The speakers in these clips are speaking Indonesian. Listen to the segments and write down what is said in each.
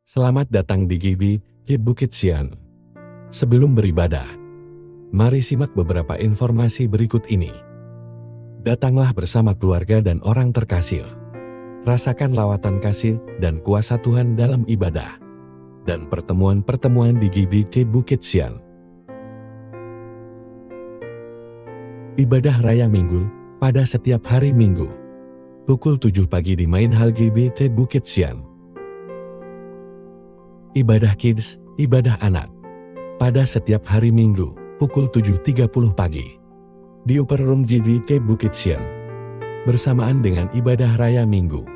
Selamat datang di GBI Bukit Sian. Sebelum beribadah, mari simak beberapa informasi berikut ini. Datanglah bersama keluarga dan orang terkasih. Rasakan lawatan kasih dan kuasa Tuhan dalam ibadah dan pertemuan-pertemuan di GBI Bukit Sian. Ibadah Raya Minggu pada setiap hari Minggu. Pukul 7 pagi di Main Hall GBI Bukit Sian. Ibadah Kids, ibadah anak. Pada setiap hari Minggu, pukul 7.30 pagi. Di Upper Room GBI Bukit Sian. Bersamaan dengan ibadah Raya Minggu.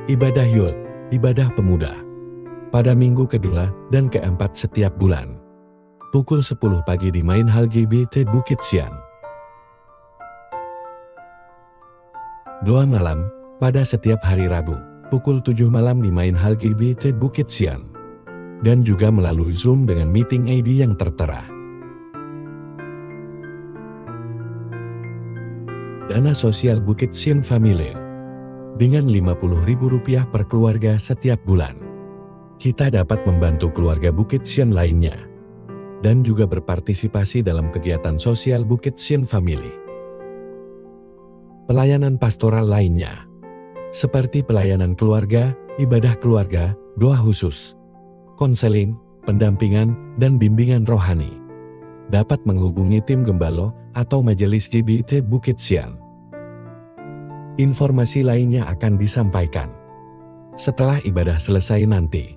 Ibadah Youth, ibadah pemuda. Pada minggu kedua dan keempat setiap bulan. Pukul 10 pagi di Main Hall GBI Bukit Sian. Doa malam, pada setiap hari Rabu, pukul 7 malam di Main Hall GBI Bukit Sian. Dan juga melalui Zoom dengan meeting ID yang tertera. Dana sosial Bukit Sian Family. Dengan Rp50.000 per keluarga setiap bulan. Kita dapat membantu keluarga Bukit Sian lainnya. Dan juga berpartisipasi dalam kegiatan sosial Bukit Sian Family. Pelayanan pastoral lainnya, seperti pelayanan keluarga, ibadah keluarga, doa khusus, konseling, pendampingan, dan bimbingan rohani. Dapat menghubungi tim Gembalo atau Majelis GBI Bukit Sian. Informasi lainnya akan disampaikan setelah ibadah selesai nanti.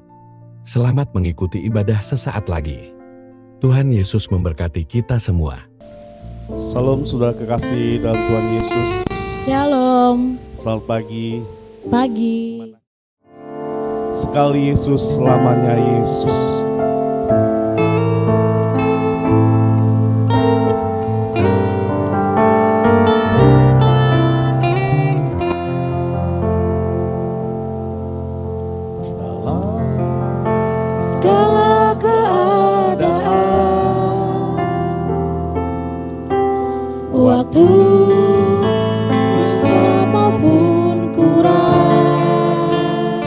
Selamat mengikuti ibadah sesaat lagi. Tuhan Yesus memberkati kita semua. Salam saudara kekasih dalam Tuhan Yesus. Shalom. Selamat pagi. Pagi. Sekali Yesus, selamanya Yesus. Segala keadaan, waktu maupun kurang,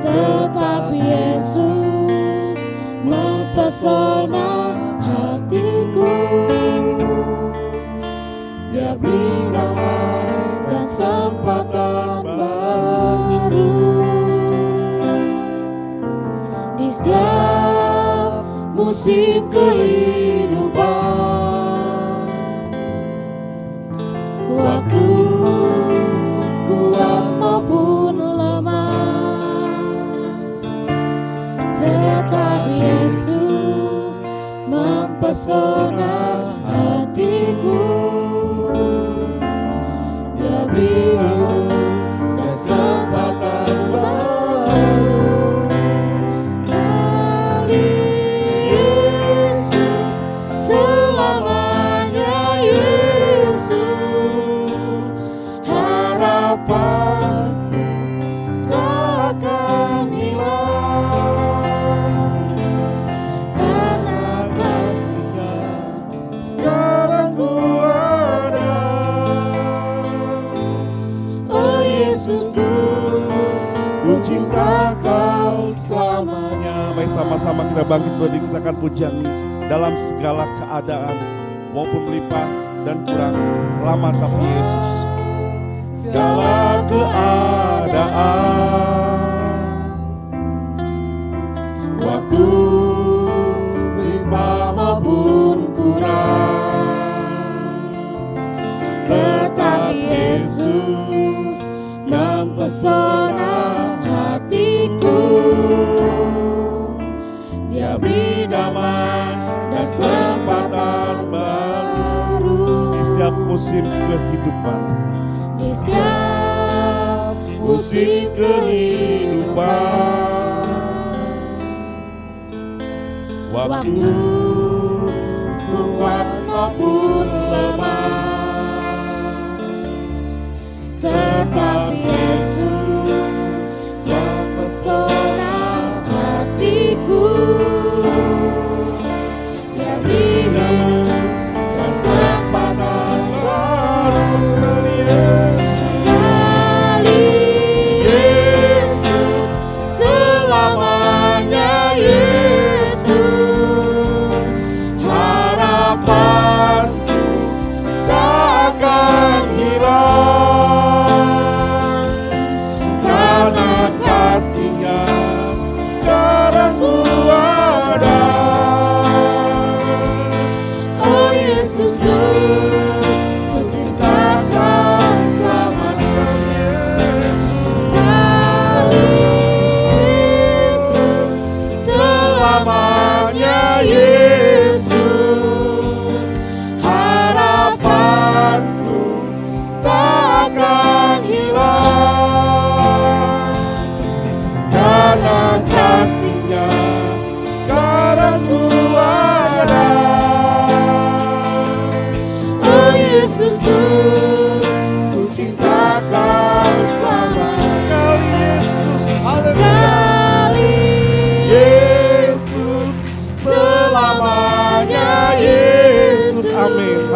tetap Yesus mempesona hatiku. Dia beri damai dan kesempatan baru di setiap musim kehidupan. Waktu kuat maupun lemah, tetap Yesus mempesona hatiku. Dia beri hidup dan kesempatan baru. Kali Yesus, selamanya Yesus, harapanku takkan hilang, karena kasih-Nya sekarang ku ada. Oh Yesusku, ku cinta Kau selamanya. Mari sama-sama kita bangkit berdiktakan pujian dalam segala keadaan maupun melimpah dan kurang. Selamat datang Yesus. Segala keadaan, waktu limpah maupun kurang, tetap Yesus mempesona hatiku. Dia beri damai dan kesempatan baru Di setiap musim kehidupan. di setiap musim kehidupan. Waktu kuat maupun lemah, tetap Yesus mempesona hatiku. Dia beri hidup dan kesempatan baru. Sekali Yesus.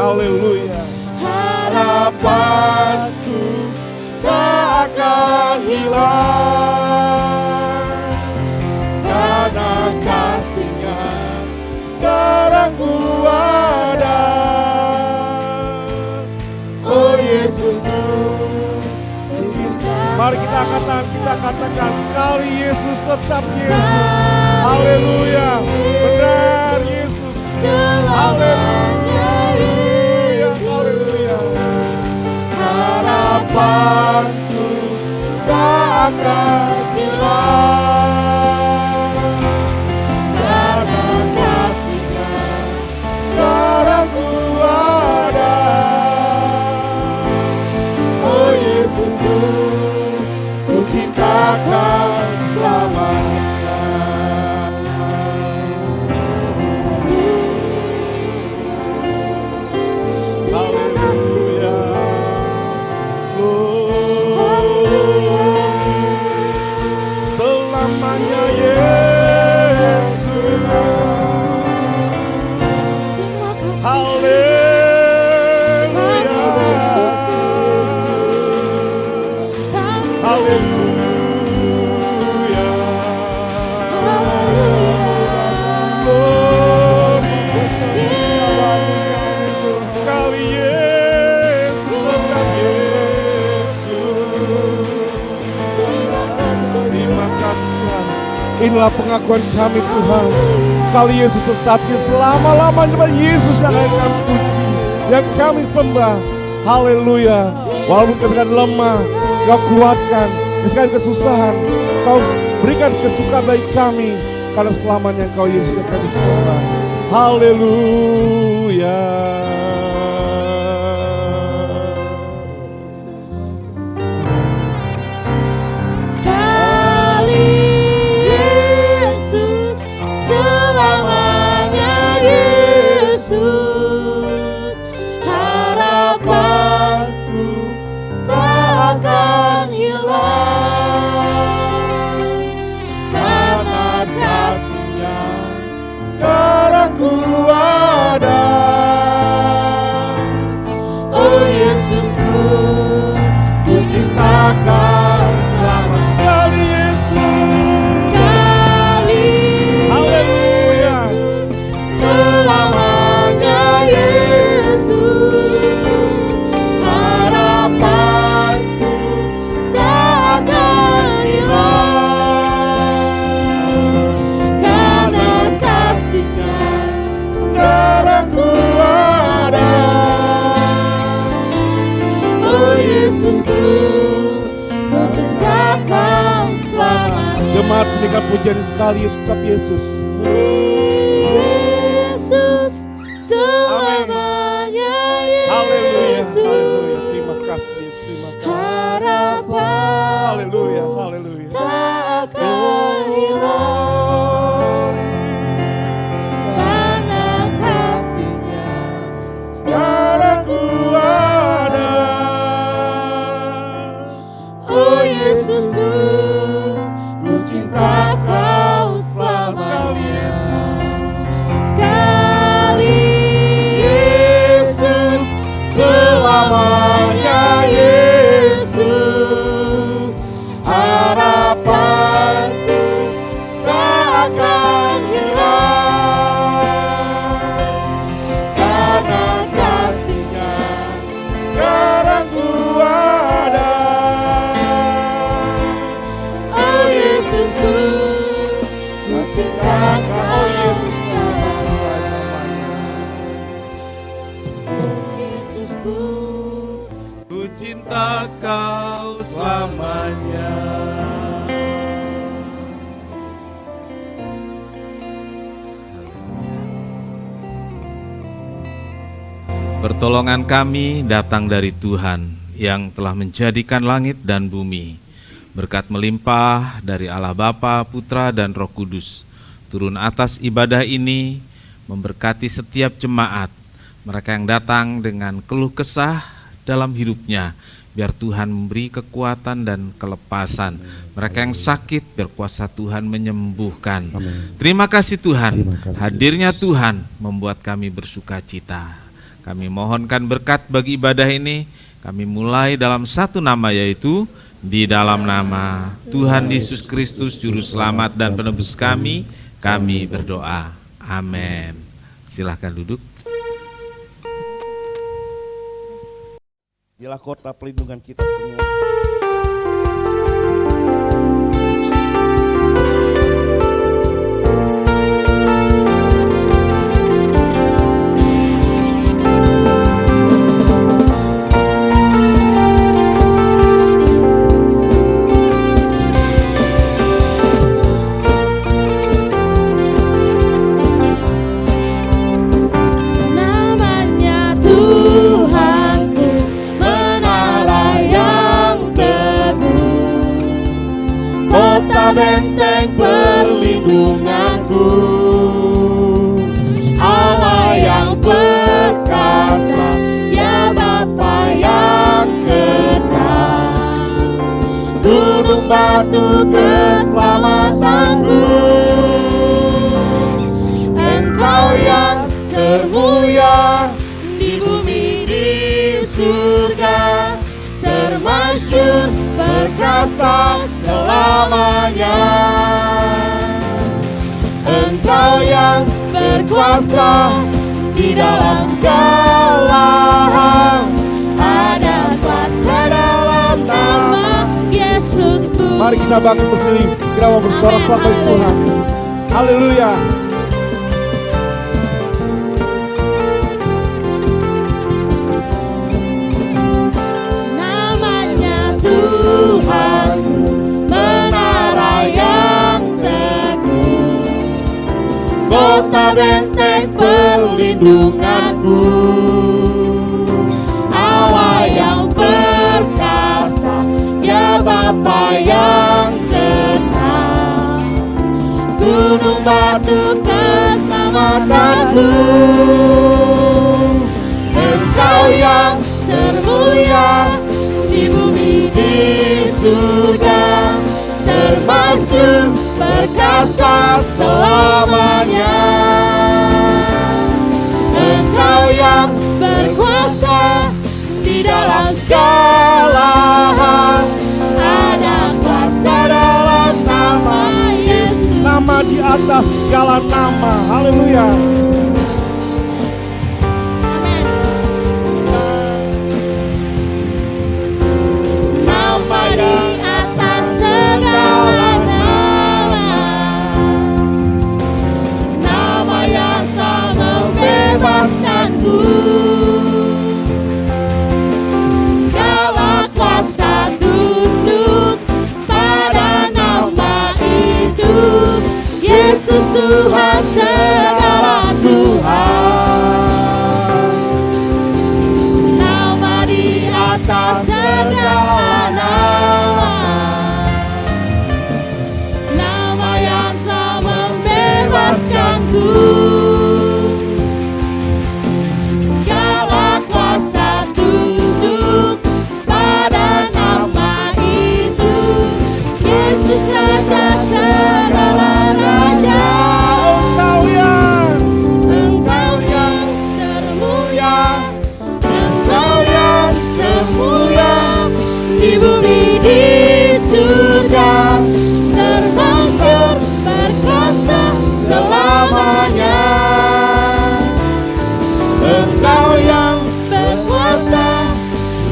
Haleluya. Harapanku tak akan hilang, karena kasih-Nya sekarang ku ada. Oh Yesusku, ku cinta. Mari kita katakan sekali Yesus tetap Yesus. Haleluya. Benar Yesus. Haleluya. Haleluya. Harapanku tak akan hilang, karena kasih-Nya sekarang ku ada. Oh Yesusku, ku cintakan selamanya. Inilah pengakuan kami Tuhan. Sekali Yesus tetap selama-lamanya. Yesus yang kami puji, yang kami sembah. Haleluya. Walaupun kami lemah, Kau kuatkan. Sekali kesusahan, Kau berikan kesukaan bagi kami. Karena selamanya Kau Yesus yang kami sembah. Haleluya. Jemaat mendengar pujian sekali Yesus tetap Yesus. Yesus selamanya Yesus. Haleluya, haleluya. Terima kasih Yesus, terima kasih. Harapan Haleluya, haleluya. tak akan hilang, karena kasih-Nya Sekarang ku ada. Oh Yesusku, ku cinta Kau selamanya. Sekali Yesus, selamanya Yesus. Harapanku tak akan hilang, karena kasih-Nya Sekarang ku ada. Oh Yesusku, ku cinta Kau. Oh Yesus, Yesusku, ku cinta Kau selamanya. Pertolongan kami datang dari Tuhan yang telah menjadikan langit dan bumi. Berkat melimpah dari Allah Bapa, Putra, dan Roh Kudus turun atas ibadah ini, memberkati setiap jemaat, mereka yang datang dengan keluh kesah dalam hidupnya, biar Tuhan memberi kekuatan dan kelepasan. Mereka yang sakit, biar kuasa Tuhan menyembuhkan. Terima kasih Tuhan, hadirnya Tuhan membuat kami bersuka cita. Kami mohonkan berkat bagi ibadah ini. Kami mulai dalam satu nama, yaitu di dalam nama Tuhan Yesus Kristus Juru Selamat dan Penebus kami berdoa. Amin. Silahkan duduk. Dialah kota pelindungan kita semua. Benteng perlindunganku, Allah yang perkasa, ya Bapa yang kekal, gunung batu keselamatanku, Engkau yang termulia di bumi di surga, termasyhur perkasa selamanya. Engkau yang berkuasa di dalam segala hal, ada kuasa dalam nama Yesusku. Mari kita bangkit berseri, kita mau bersorak-sorak bagi Tuhan. Haleluya. Tuhanku, menara yang teguh, kota benteng perlindunganku, Allah yang perkasa, ya Bapa yang kekal, gunung batu keselamatanku, Engkau yang termulia di bumi di surga, termasyhur perkasa selamanya. Engkau yang berkuasa di dalam segala hal, ada kuasa dalam nama Yesus. Nama di atas segala nama. Haleluya. Di atas segala nama, nama yang telah membebaskanku, segala kuasa tunduk pada nama itu, Yesus Tuhan segala Tuhan. Nama di atas segala nama, nama yang tak membebaskanku, segala kuasa tunduk pada nama itu, Yesus Raja segala raja. Engkau yang termulia, Engkau yang termulia di bumi di surga, termasyhur perkasa selamanya. Engkau yang berkuasa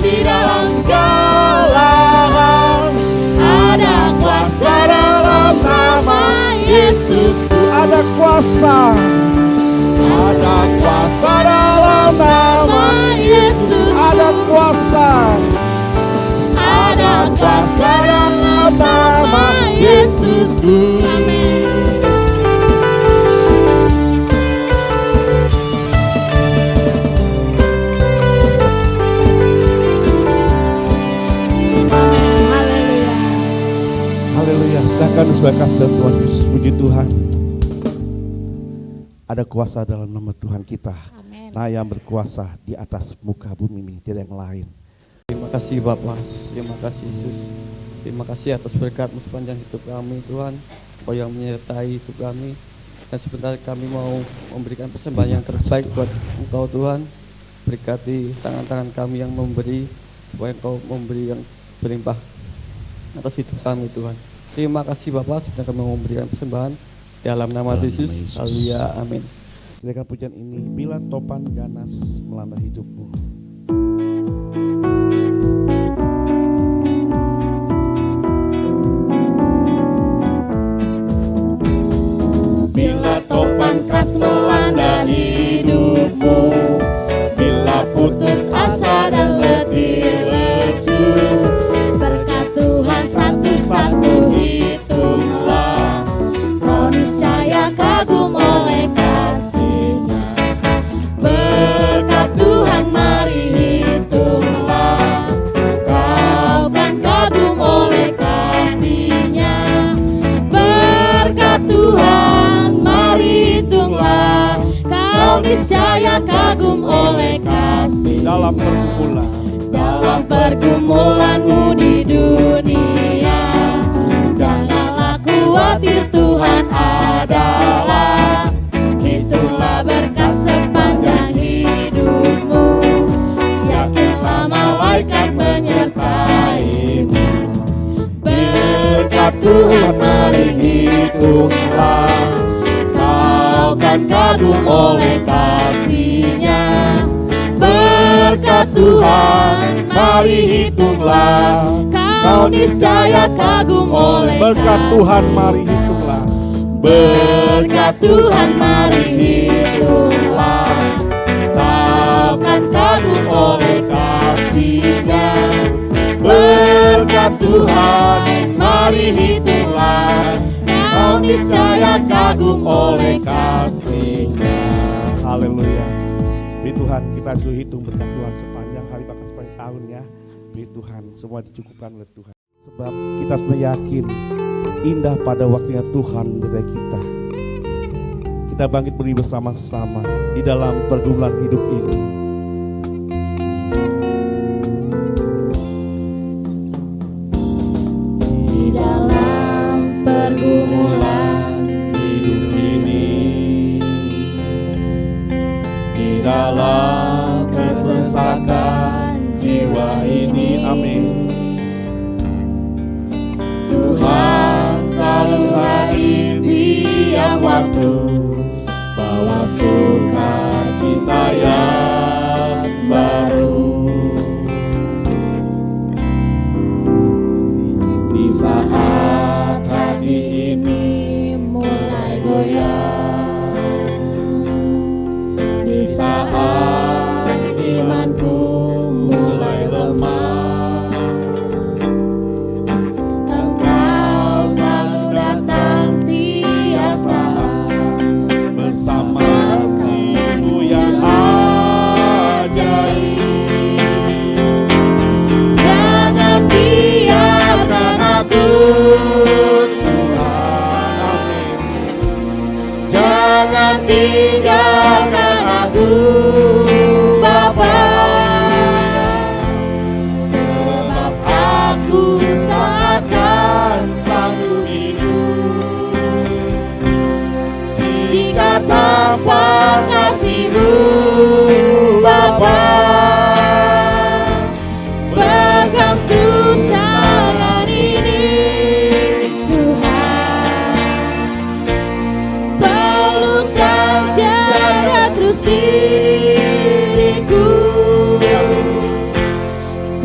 di dalam segala hal, ada kuasa dalam nama Yesusku. Ada kuasa. Ada kuasa dalam nama Yesus. Ada kuasa. Ada kuasa dalam nama Yesusku. Amin. Haleluya. Sedangkan sudah kasih Tuhan Yesus, puji Tuhan. Ada kuasa dalam nama Tuhan kita. Amin. Nah, yang berkuasa di atas muka bumi ini, tidak yang lain. Terima kasih Bapak, terima kasih Yesus. Terima kasih atas berkat-Mu sepanjang hidup kami Tuhan, Kau yang menyertai hidup kami. Dan sebentar kami mau memberikan persembahan yang terbaik buat Engkau Tuhan. berkati tangan-tangan kami yang memberi, supaya Engkau memberi yang berlimpah atas hidup kami Tuhan. Terima kasih Bapak sudah kami memberikan persembahan dalam nama Yesus. Haleluya, amin. Dengarkan pujian ini, bila topan ganas melanda hidupmu. Bila topan keras melanda hidupmu, bila putus asa dan letih lesu, berkat Tuhan satu-satu hitunglah, kau niscaya kagum oleh kasih-Nya. Berkat Tuhan mari hitunglah, kau kan kagum oleh kasih-Nya. Berkat Tuhan mari hitunglah, kau niscaya kagum oleh kasih. Dalam pergumulanmu di dunia, janganlah khawatir, Tuhan adalah. Itulah berkat sepanjang hidupmu, yakinlah malaikat menyertaimu. Berkat Tuhan mari hitunglah, kau kan kagum oleh kasih-Nya. Berkat Tuhan mari hitunglah, kau niscaya kagum oleh berkat Tuhan mari hitunglah. Berkat Tuhan mari hitunglah, kau kan kagum oleh kasih-Nya. Berkat Tuhan mari hitunglah, kau niscaya kagum oleh kasih-Nya. Haleluya. Beri Tuhan, kita sudah hitung berkat Tuhan sepanjang hari bahkan sepanjang tahun ya. Beri Tuhan, semua dicukupkan oleh Tuhan. Sebab kita sudah yakin indah pada waktunya Tuhan menyertai kita. Kita bangkit beri bersama-sama di dalam pergumulan hidup ini. Di dalam pergumulan hidup ini, di dalam kesesakan jiwa ini, Amin. Tuhan selalu hadir tiap waktu, bawa sukacita yang baru. Di saat hati ini mulai goyang, di saat imanku mulai lemah, Engkau selalu datang tiap saat Bersama kasih-Mu yang ajaib. Jangan biarkan aku, Tuhan, Amin. jangan tinggalkan aku, Bapa, sebab aku tak akan sanggup hidup jika tanpa kasih-Mu, Bapa. Pegang terus tangan ini, Tuhan, peluk dan jaga terus diriku.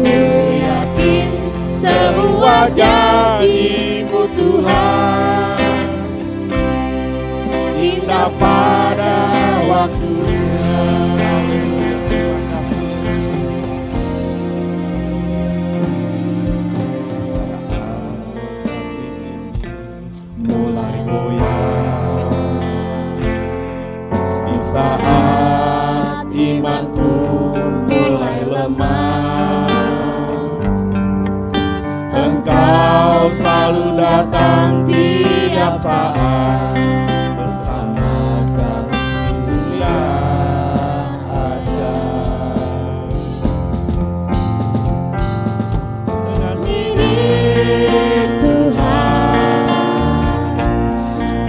Ku yakin semua janji-Mu, Tuhan, indah pada waktunya. Terima kasih Yesus. Mulai Goyang. di saat imanku mulai lemah, Engkau selalu datang tiap saat bersama kasih yang ajaib. Dengan Ini Tuhan,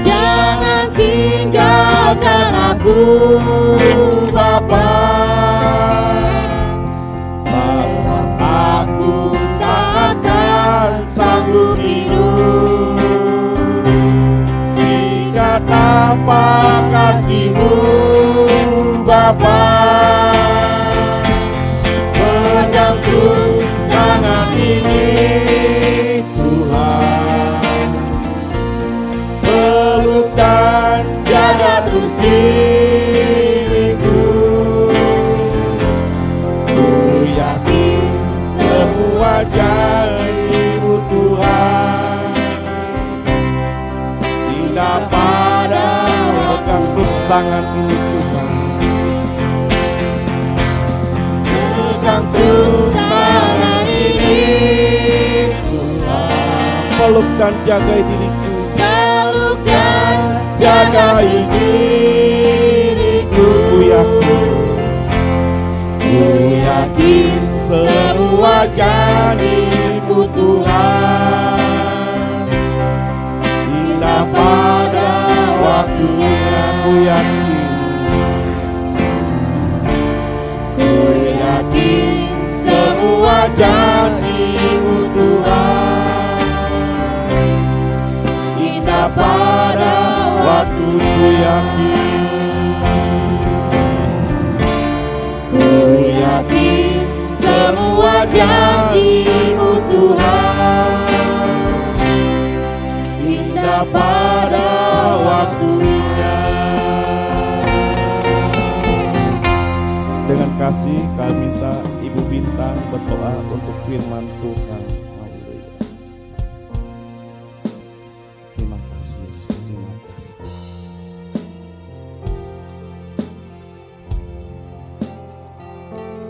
jangan tinggalkan aku, Bapa, ini Tuhan, peluk dan jaga terus diriku. Ku yakin semua janji-Mu Tuhan, indah pada Pegang terus tangan ini Tuhan. pegang terus tangan ini Tuhan, Peluk dan jaga diriku. peluk dan jaga diriku. Ku yakin semua janji-Mu Tuhan, indah pada waktunya. Ku yakin Ku yakin semua janji-Mu Tuhan, indah pada waktunya. ku yakin Ku yakin semua janji-Mu Tuhan, indah pada waktunya. dengan kasih kami minta Ibu Bintang berdoa untuk firman Tuhan. Haleluya. Terima kasih Yesus, terima kasih.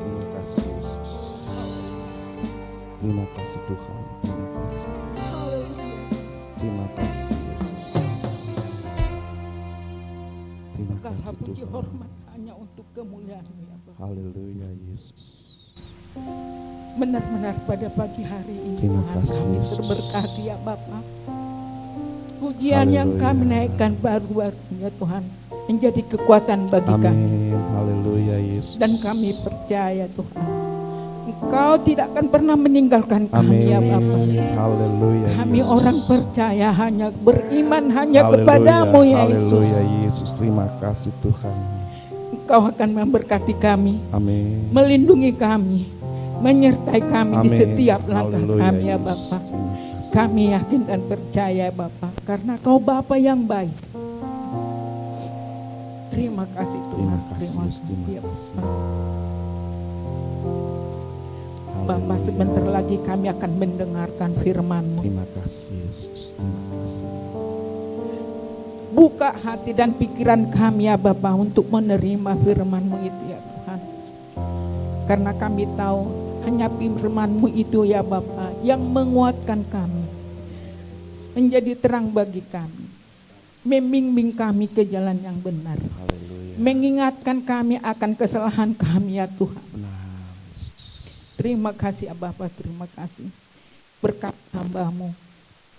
Terima kasih Yesus. Terima kasih Tuhan, terima kasih. Terima kasih Yesus. Terima Segala kasih puji Tuhan. hormat hanya untuk kemuliaan-Mu ya Bapa. Haleluya Yesus. Benar-benar pada pagi hari ini Terima Tuhan kasih, kami Yesus. terberkati ya Bapa. Pujian yang Haleluya. kami naikkan baru-barunya Tuhan menjadi kekuatan bagi kami. Amin. Haleluya Yesus. Dan kami percaya Tuhan, Engkau tidak akan pernah meninggalkan kami Amin. ya Bapa. Haleluya. Kami Yesus. orang percaya hanya beriman hanya Haleluya, kepadamu ya Yesus. Haleluya Yesus. Terima kasih Tuhan. Engkau akan memberkati kami, Amin. melindungi kami, menyertai kami di Amin. setiap langkah Haleluya, kami ya Yesus. Bapa. Terima kasih. Kami yakin dan percaya Bapa, karena Kau Bapa yang baik. Terima kasih Tuhan. Terima kasih, Terima Yesus. kasih ya Terima kasih. Bapa. Bapa, Haleluya. sebentar lagi kami akan mendengarkan firman-Mu. Terima kasih Yesus. Terima kasih. Buka hati dan pikiran kami ya Bapa untuk menerima firman-Mu itu ya Tuhan. Karena kami tahu hanya firman-Mu itu ya Bapa yang menguatkan kami, menjadi terang bagi kami, membimbing kami ke jalan yang benar, Haleluya. mengingatkan kami akan kesalahan kami ya Tuhan. Benar Yesus. Terima kasih ya Bapa, terima kasih. Berkat hamba-Mu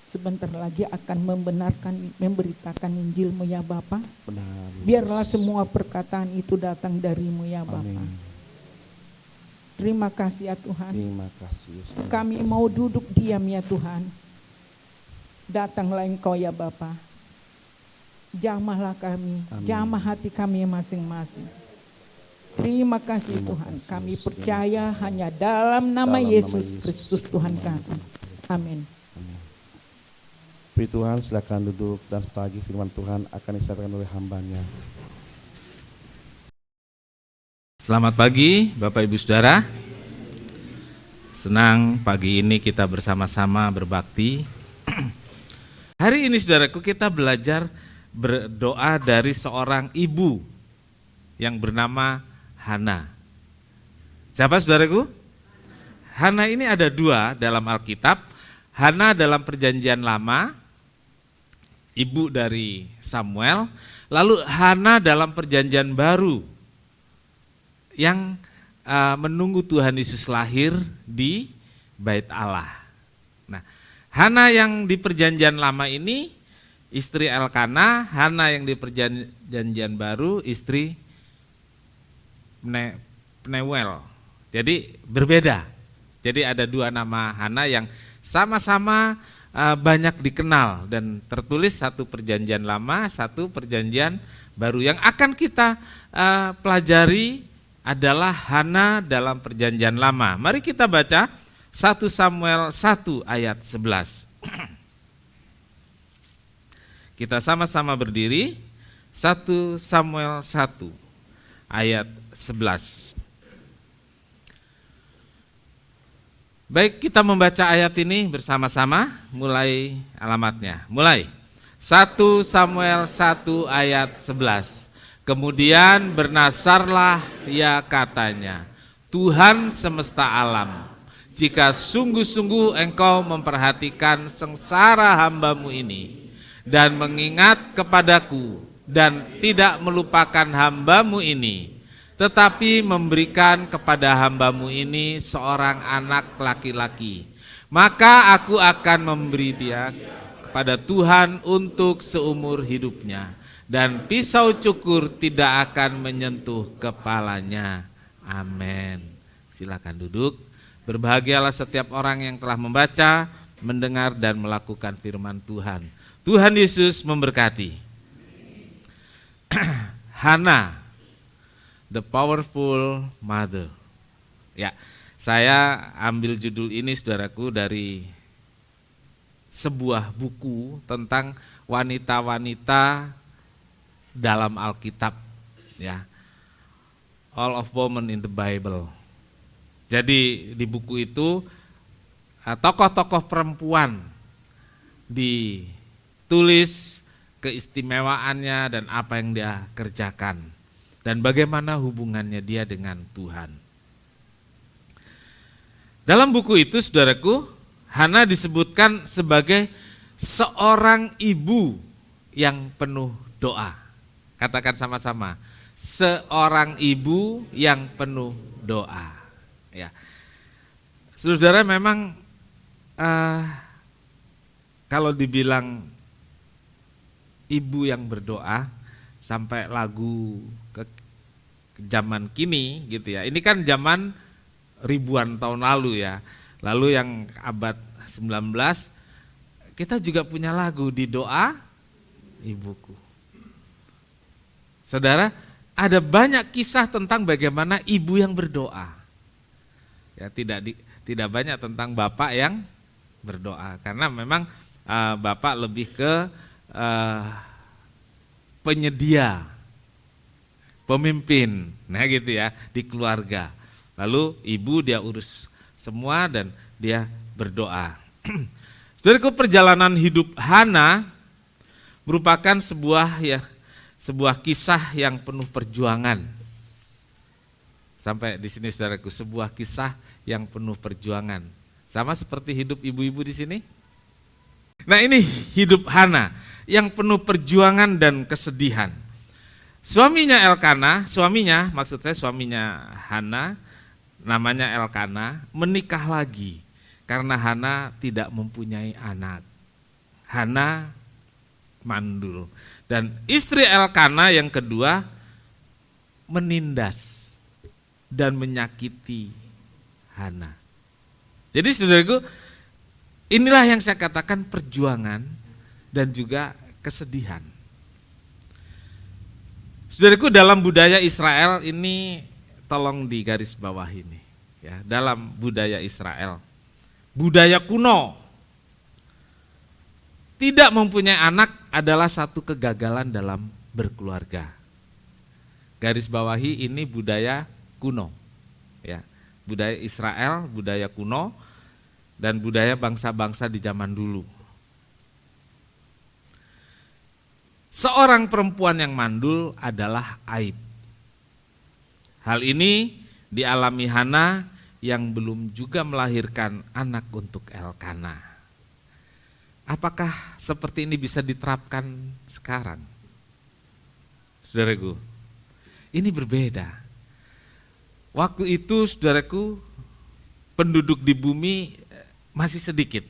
sebentar lagi akan membenarkan, memberitakan Injil-Mu ya Bapa. Benar Yesus. Biarlah semua perkataan itu datang dari-Mu ya Bapa. Amin. Terima kasih ya Tuhan. Terima kasih Yesus. Terima Kami kasih. mau duduk diam ya Tuhan. Datanglah Engkau ya Bapa. Jamahlah kami, Amin. jamah hati kami masing-masing. Terima kasih Terima Tuhan. kasih, Kami Yesus. percaya hanya dalam nama Dalam nama Yesus Yesus. Kristus Tuhan kami. Amin. Amin. Puji Tuhan, silakan duduk dan pagi firman Tuhan akan disampaikan oleh hambanya. Selamat pagi Bapak Ibu Saudara. Senang pagi ini kita bersama-sama berbakti. Hari ini saudaraku kita belajar berdoa dari seorang ibu yang bernama Hana. Siapa saudaraku? Hana ini ada dua dalam Alkitab. Hana dalam perjanjian lama, ibu dari Samuel. Lalu Hana dalam perjanjian baru, yang menunggu Tuhan Yesus lahir di Bait Allah. Nah, Hana yang di perjanjian lama ini istri Elkana, Hana yang di perjanjian baru istri Pnemuel. Jadi berbeda. Jadi ada dua nama Hana yang sama-sama banyak dikenal dan tertulis satu perjanjian lama, satu perjanjian baru. Yang akan kita pelajari adalah Hana dalam perjanjian lama. Mari kita baca 1 Samuel 1 ayat 11. Kita sama-sama berdiri. 1 Samuel 1 ayat 11. Baik, kita membaca ayat ini bersama-sama, mulai alamatnya. Mulai. 1 Samuel 1 ayat 11. Kemudian bernasarlah ia katanya, Tuhan semesta alam, jika sungguh-sungguh engkau memperhatikan sengsara hambamu ini, dan mengingat kepadaku, dan tidak melupakan hambamu ini, tetapi memberikan kepada hambamu ini seorang anak laki-laki, maka aku akan memberi dia kepada Tuhan untuk seumur hidupnya, dan pisau cukur tidak akan menyentuh kepalanya. Amin. Silakan duduk. Berbahagialah setiap orang yang telah membaca, mendengar, dan melakukan firman Tuhan. Tuhan Yesus memberkati. Hana, the powerful mother. Ya, saya ambil judul ini saudaraku dari sebuah buku tentang wanita-wanita dalam Alkitab, ya. All of Women in the Bible. Jadi di buku itu tokoh-tokoh perempuan ditulis keistimewaannya dan apa yang dia kerjakan dan bagaimana hubungannya dia dengan Tuhan. Dalam buku itu saudaraku, Hana disebutkan sebagai seorang ibu yang penuh doa. Katakan sama-sama, seorang ibu yang penuh doa. Ya, saudara, memang kalau dibilang ibu yang berdoa sampai lagu ke zaman kini gitu ya. Ini kan zaman ribuan tahun lalu ya. Lalu yang abad 19 kita juga punya lagu di doa ibuku. Saudara, ada banyak kisah tentang bagaimana ibu yang berdoa. Ya, tidak banyak tentang bapak yang berdoa karena memang bapak lebih ke penyedia, pemimpin, nah gitu ya, di keluarga. Lalu ibu dia urus semua dan dia berdoa. Saudaraku, perjalanan hidup Hana merupakan sebuah kisah yang penuh perjuangan. Sampai di sini saudaraku, sebuah kisah yang penuh perjuangan. Sama seperti hidup ibu-ibu di sini. Nah, ini hidup Hana yang penuh perjuangan dan kesedihan. Suaminya Hana, namanya Elkana, menikah lagi karena Hana tidak mempunyai anak. Hana mandul. Dan istri Elkana yang kedua menindas dan menyakiti Hana. Jadi saudaraku, inilah yang saya katakan perjuangan dan juga kesedihan. Saudaraku, dalam budaya Israel ini tolong digaris bawah ini ya, dalam budaya Israel, budaya kuno, tidak mempunyai anak adalah satu kegagalan dalam berkeluarga. Garis bawahi ini budaya kuno ya, budaya Israel, budaya kuno dan budaya bangsa-bangsa di zaman dulu. Seorang perempuan yang mandul adalah aib. Hal ini dialami Hana yang belum juga melahirkan anak untuk Elkana. Apakah seperti ini bisa diterapkan sekarang? Saudaraku, ini berbeda. Waktu itu saudaraku, penduduk di bumi masih sedikit.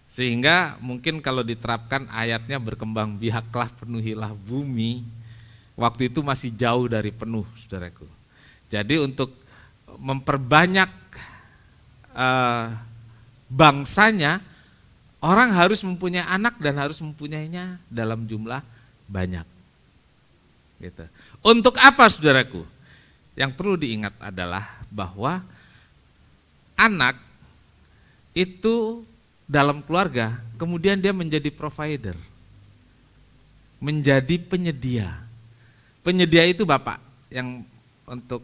Sehingga mungkin kalau diterapkan ayatnya berkembang biaklah penuhilah bumi, waktu itu masih jauh dari penuh saudaraku. Jadi untuk memperbanyak bangsanya, orang harus mempunyai anak dan harus mempunyainya dalam jumlah banyak. Gitu. Untuk apa saudaraku? Yang perlu diingat adalah bahwa anak itu dalam keluarga, kemudian dia menjadi provider, menjadi penyedia. Penyedia itu bapak yang untuk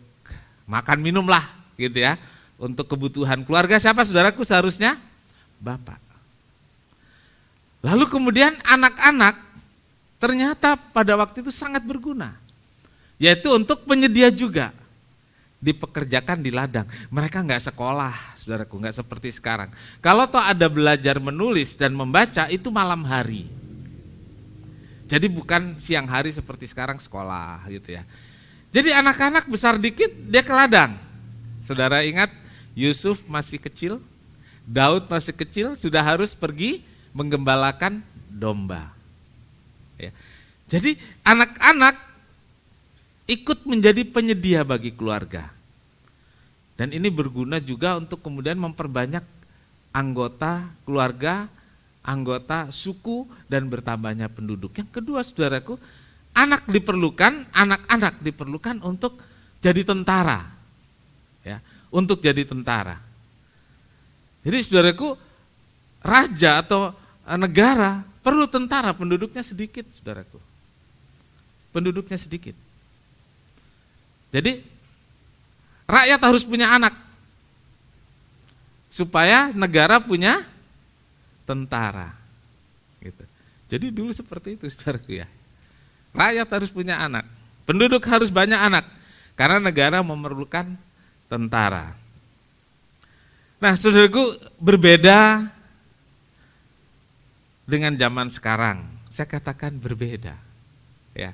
makan minum lah gitu ya. Untuk kebutuhan keluarga siapa saudaraku? Seharusnya bapak. Lalu kemudian anak-anak ternyata pada waktu itu sangat berguna. Yaitu untuk penyedia juga. Dipekerjakan di ladang. Mereka nggak sekolah, saudaraku, nggak seperti sekarang. Kalau toh ada belajar menulis dan membaca itu malam hari. Jadi bukan siang hari seperti sekarang sekolah gitu ya. Jadi anak-anak besar dikit dia ke ladang. Saudara ingat Yusuf masih kecil, Daud masih kecil sudah harus pergi menggembalakan domba. Ya. Jadi anak-anak ikut menjadi penyedia bagi keluarga. Dan ini berguna juga untuk kemudian memperbanyak anggota keluarga, anggota suku, dan bertambahnya penduduk. Yang kedua saudaraku, anak-anak diperlukan untuk jadi tentara. Ya, untuk jadi tentara. Jadi saudaraku, raja atau negara perlu tentara, penduduknya sedikit saudaraku. Penduduknya sedikit. Jadi rakyat harus punya anak supaya negara punya tentara. Gitu. Jadi dulu seperti itu saudaraku ya. Rakyat harus punya anak, penduduk harus banyak anak karena negara memerlukan tentara. Nah saudaraku, berbeda dengan zaman sekarang. Saya katakan berbeda. Ya.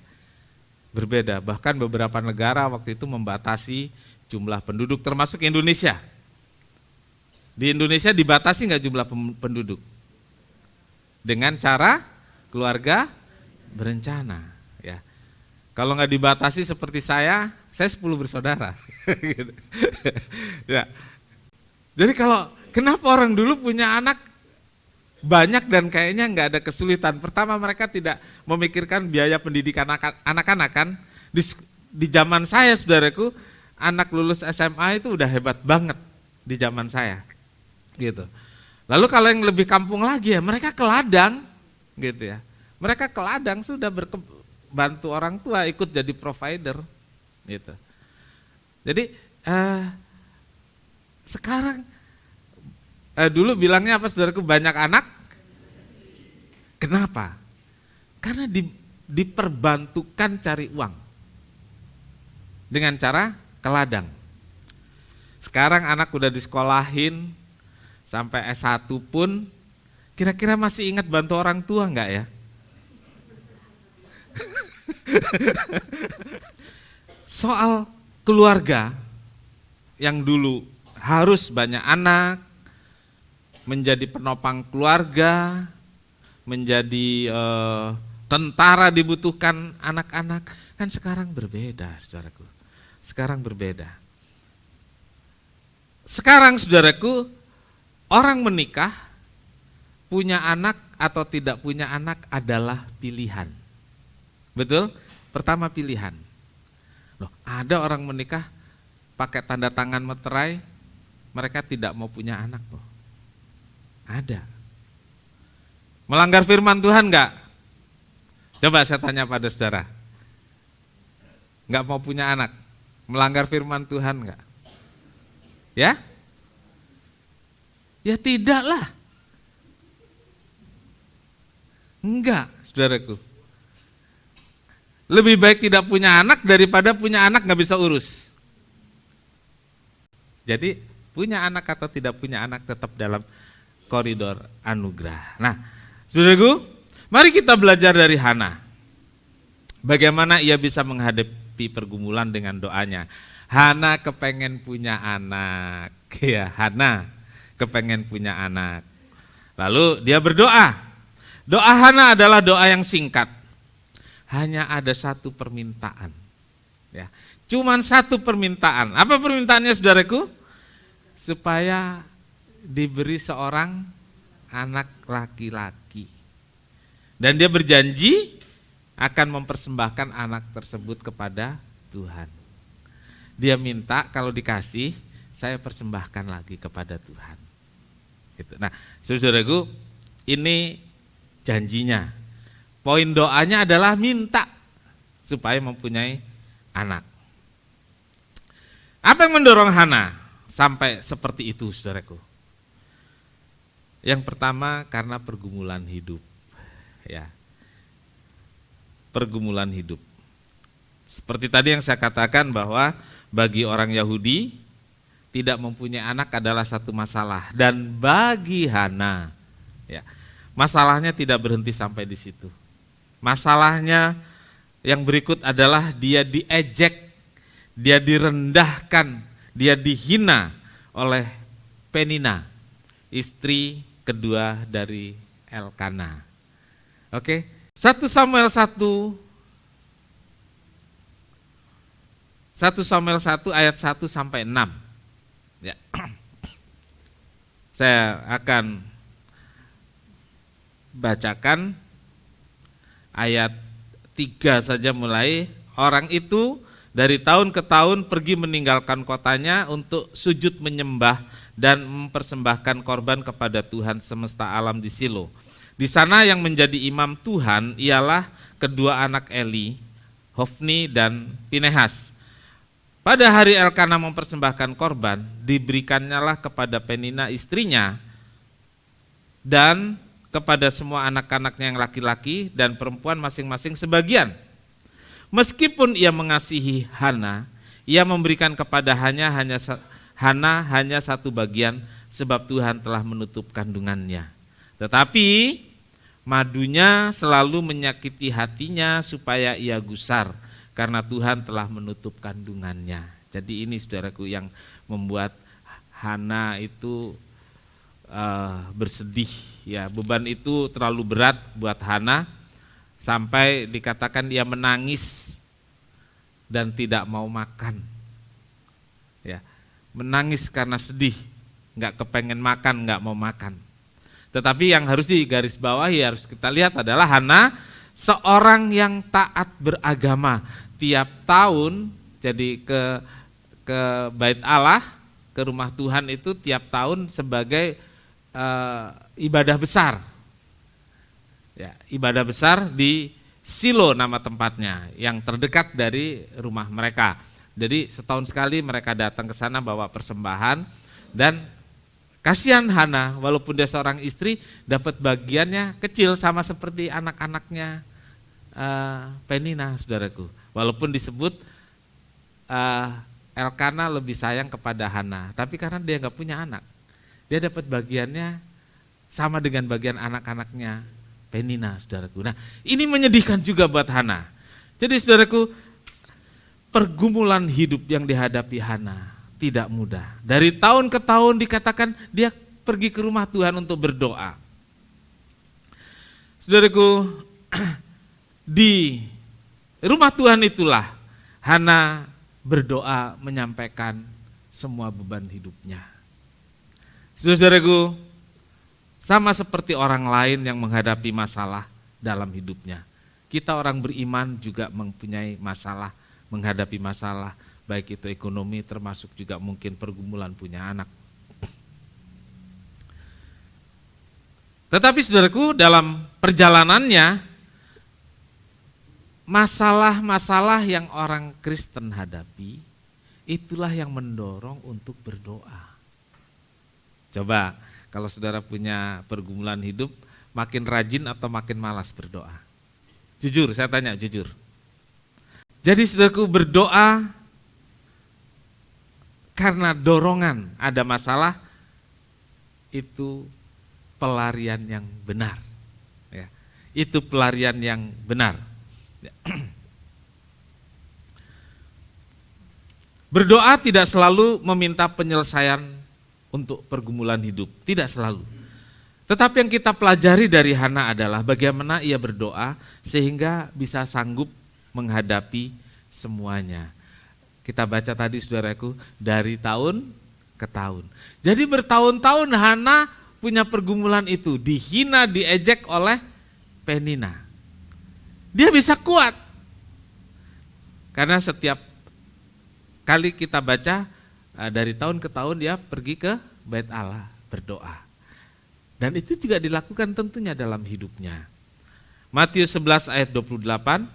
Berbeda, bahkan beberapa negara waktu itu membatasi jumlah penduduk termasuk Indonesia. Di Indonesia dibatasi nggak jumlah penduduk? Dengan cara keluarga berencana. Ya. Kalau nggak dibatasi seperti saya 10 bersaudara. Gitu. Ya. Jadi kenapa orang dulu punya anak banyak dan kayaknya nggak ada kesulitan. Pertama mereka tidak memikirkan biaya pendidikan anak-anak kan. Di zaman saya saudaraku, anak lulus SMA itu udah hebat banget di zaman saya. Gitu. Lalu kalau yang lebih kampung lagi ya mereka ke ladang gitu ya. Mereka ke ladang sudah bantu orang tua ikut jadi provider gitu. Jadi sekarang dulu bilangnya apa saudaraku, banyak anak. Kenapa? Karena diperbantukan cari uang dengan cara ke ladang. Sekarang anak udah disekolahin sampai S1 pun, kira-kira masih ingat bantu orang tua enggak ya? Soal keluarga yang dulu harus banyak anak, menjadi penopang keluarga, menjadi tentara dibutuhkan anak-anak, kan sekarang berbeda saudaraku. Sekarang berbeda. Sekarang saudaraku, orang menikah, punya anak atau tidak punya anak adalah pilihan. Betul? Pertama pilihan. Loh, ada orang menikah pakai tanda tangan meterai, mereka tidak mau punya anak loh. Ada. Melanggar firman Tuhan enggak? Coba saya tanya pada saudara. Enggak mau punya anak, melanggar firman Tuhan enggak? Ya? Ya tidaklah. Enggak, saudaraku. Lebih baik tidak punya anak daripada punya anak enggak bisa urus. Jadi punya anak atau tidak punya anak tetap dalam koridor anugerah. Nah, saudaraku, mari kita belajar dari Hana. Bagaimana ia bisa menghadapi pergumulan dengan doanya. Hana kepengen punya anak. Ya, Hana kepengen punya anak. Lalu dia berdoa. Doa Hana adalah doa yang singkat. Hanya ada satu permintaan. Ya, cuman satu permintaan. Apa permintaannya saudaraku? Supaya diberi seorang anak laki-laki. Dan dia berjanji akan mempersembahkan anak tersebut kepada Tuhan. Dia minta kalau dikasih, saya persembahkan lagi kepada Tuhan. Gitu. Nah, saudaraku, ini janjinya. Poin doanya adalah minta supaya mempunyai anak. Apa yang mendorong Hana sampai seperti itu, saudaraku? Yang pertama karena pergumulan hidup. Ya. Pergumulan hidup. Seperti tadi yang saya katakan bahwa bagi orang Yahudi tidak mempunyai anak adalah satu masalah, dan bagi Hana, ya, masalahnya tidak berhenti sampai di situ. Masalahnya yang berikut adalah dia diejek, dia direndahkan, dia dihina oleh Penina, istri kedua dari Elkana. Oke, 1 Samuel 1 ayat 1 sampai 6. Ya. Saya akan bacakan ayat 3 saja mulai. Orang itu dari tahun ke tahun pergi meninggalkan kotanya untuk sujud menyembah dan mempersembahkan korban kepada Tuhan semesta alam di Silo. Di sana yang menjadi imam Tuhan ialah kedua anak Eli, Hofni dan Pinehas. Pada hari Elkana mempersembahkan korban, diberikannya kepada Penina istrinya dan kepada semua anak-anaknya yang laki-laki dan perempuan masing-masing sebagian. Meskipun ia mengasihi Hana, ia memberikan kepada Hana hanya satu bagian, sebab Tuhan telah menutup kandungannya. Tetapi madunya selalu menyakiti hatinya supaya ia gusar, karena Tuhan telah menutup kandungannya. Jadi ini saudaraku yang membuat Hana itu bersedih, ya, beban itu terlalu berat buat Hana sampai dikatakan dia menangis dan tidak mau makan. Ya, menangis karena sedih, nggak kepengen makan, nggak mau makan. Tetapi yang harus digarisbawahi, harus kita lihat adalah Hana seorang yang taat beragama. Tiap tahun jadi ke Bait Allah, ke rumah Tuhan itu tiap tahun sebagai ibadah besar. Ya, ibadah besar di Silo nama tempatnya, yang terdekat dari rumah mereka. Jadi setahun sekali mereka datang ke sana bawa persembahan, dan kasihan Hana, walaupun dia seorang istri, dapat bagiannya kecil sama seperti anak-anaknya Penina, saudaraku. Walaupun disebut Elkana lebih sayang kepada Hana, tapi karena dia nggak punya anak, dia dapat bagiannya sama dengan bagian anak-anaknya Penina, saudaraku. Nah, ini menyedihkan juga buat Hana. Jadi saudaraku, pergumulan hidup yang dihadapi Hana tidak mudah. Dari tahun ke tahun dikatakan dia pergi ke rumah Tuhan untuk berdoa. Saudaraku, di rumah Tuhan itulah Hana berdoa menyampaikan semua beban hidupnya. Saudaraku, sama seperti orang lain yang menghadapi masalah dalam hidupnya, kita orang beriman juga mempunyai masalah, menghadapi masalah, baik itu ekonomi, termasuk juga mungkin pergumulan punya anak. Tetapi saudaraku, dalam perjalanannya, masalah-masalah yang orang Kristen hadapi, itulah yang mendorong untuk berdoa. Coba, kalau saudara punya pergumulan hidup, makin rajin atau makin malas berdoa? Jujur, saya tanya jujur. Jadi saudaraku, berdoa karena dorongan ada masalah, itu pelarian yang benar. Ya, itu pelarian yang benar. Ya. Berdoa tidak selalu meminta penyelesaian untuk pergumulan hidup, tidak selalu. Tetapi yang kita pelajari dari Hana adalah bagaimana ia berdoa sehingga bisa sanggup menghadapi semuanya. Kita baca tadi saudaraku, dari tahun ke tahun. Jadi bertahun-tahun Hana punya pergumulan itu, dihina, diejek oleh Penina. Dia bisa kuat. Karena setiap kali kita baca, dari tahun ke tahun dia pergi ke Bait Allah berdoa. Dan itu juga dilakukan tentunya dalam hidupnya. Matius 11 ayat 28.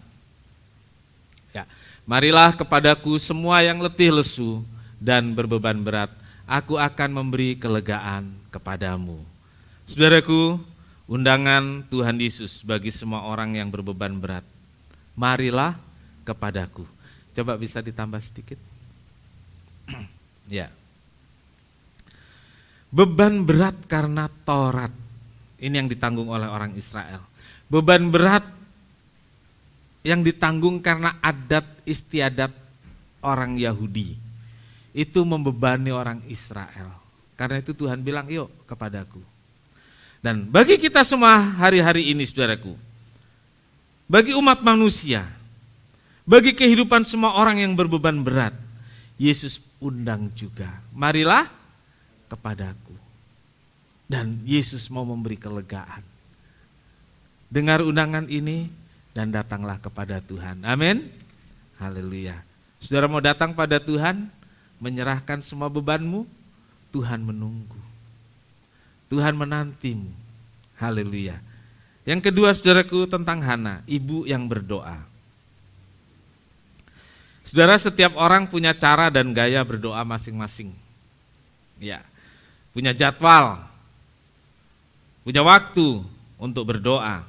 Ya, marilah kepadaku semua yang letih lesu dan berbeban berat, aku akan memberi kelegaan kepadamu. Saudaraku, undangan Tuhan Yesus bagi semua orang yang berbeban berat. Marilah kepadaku. Coba bisa ditambah sedikit. Ya. Beban berat karena Taurat. Ini yang ditanggung oleh orang Israel. Beban berat yang ditanggung karena adat istiadat orang Yahudi. Itu membebani orang Israel. Karena itu Tuhan bilang, yuk kepadaku. Dan bagi kita semua hari-hari ini saudaraku, bagi umat manusia, bagi kehidupan semua orang yang berbeban berat, Yesus undang juga, marilah kepadaku. Dan Yesus mau memberi kelegaan. Dengar undangan ini dan datanglah kepada Tuhan. Amin. Haleluya. Saudara mau datang pada Tuhan, menyerahkan semua bebanmu, Tuhan menunggu. Tuhan menantimu. Haleluya. Yang kedua saudaraku tentang Hana, ibu yang berdoa. Saudara, setiap orang punya cara dan gaya berdoa masing-masing. Ya, punya jadwal, punya waktu untuk berdoa.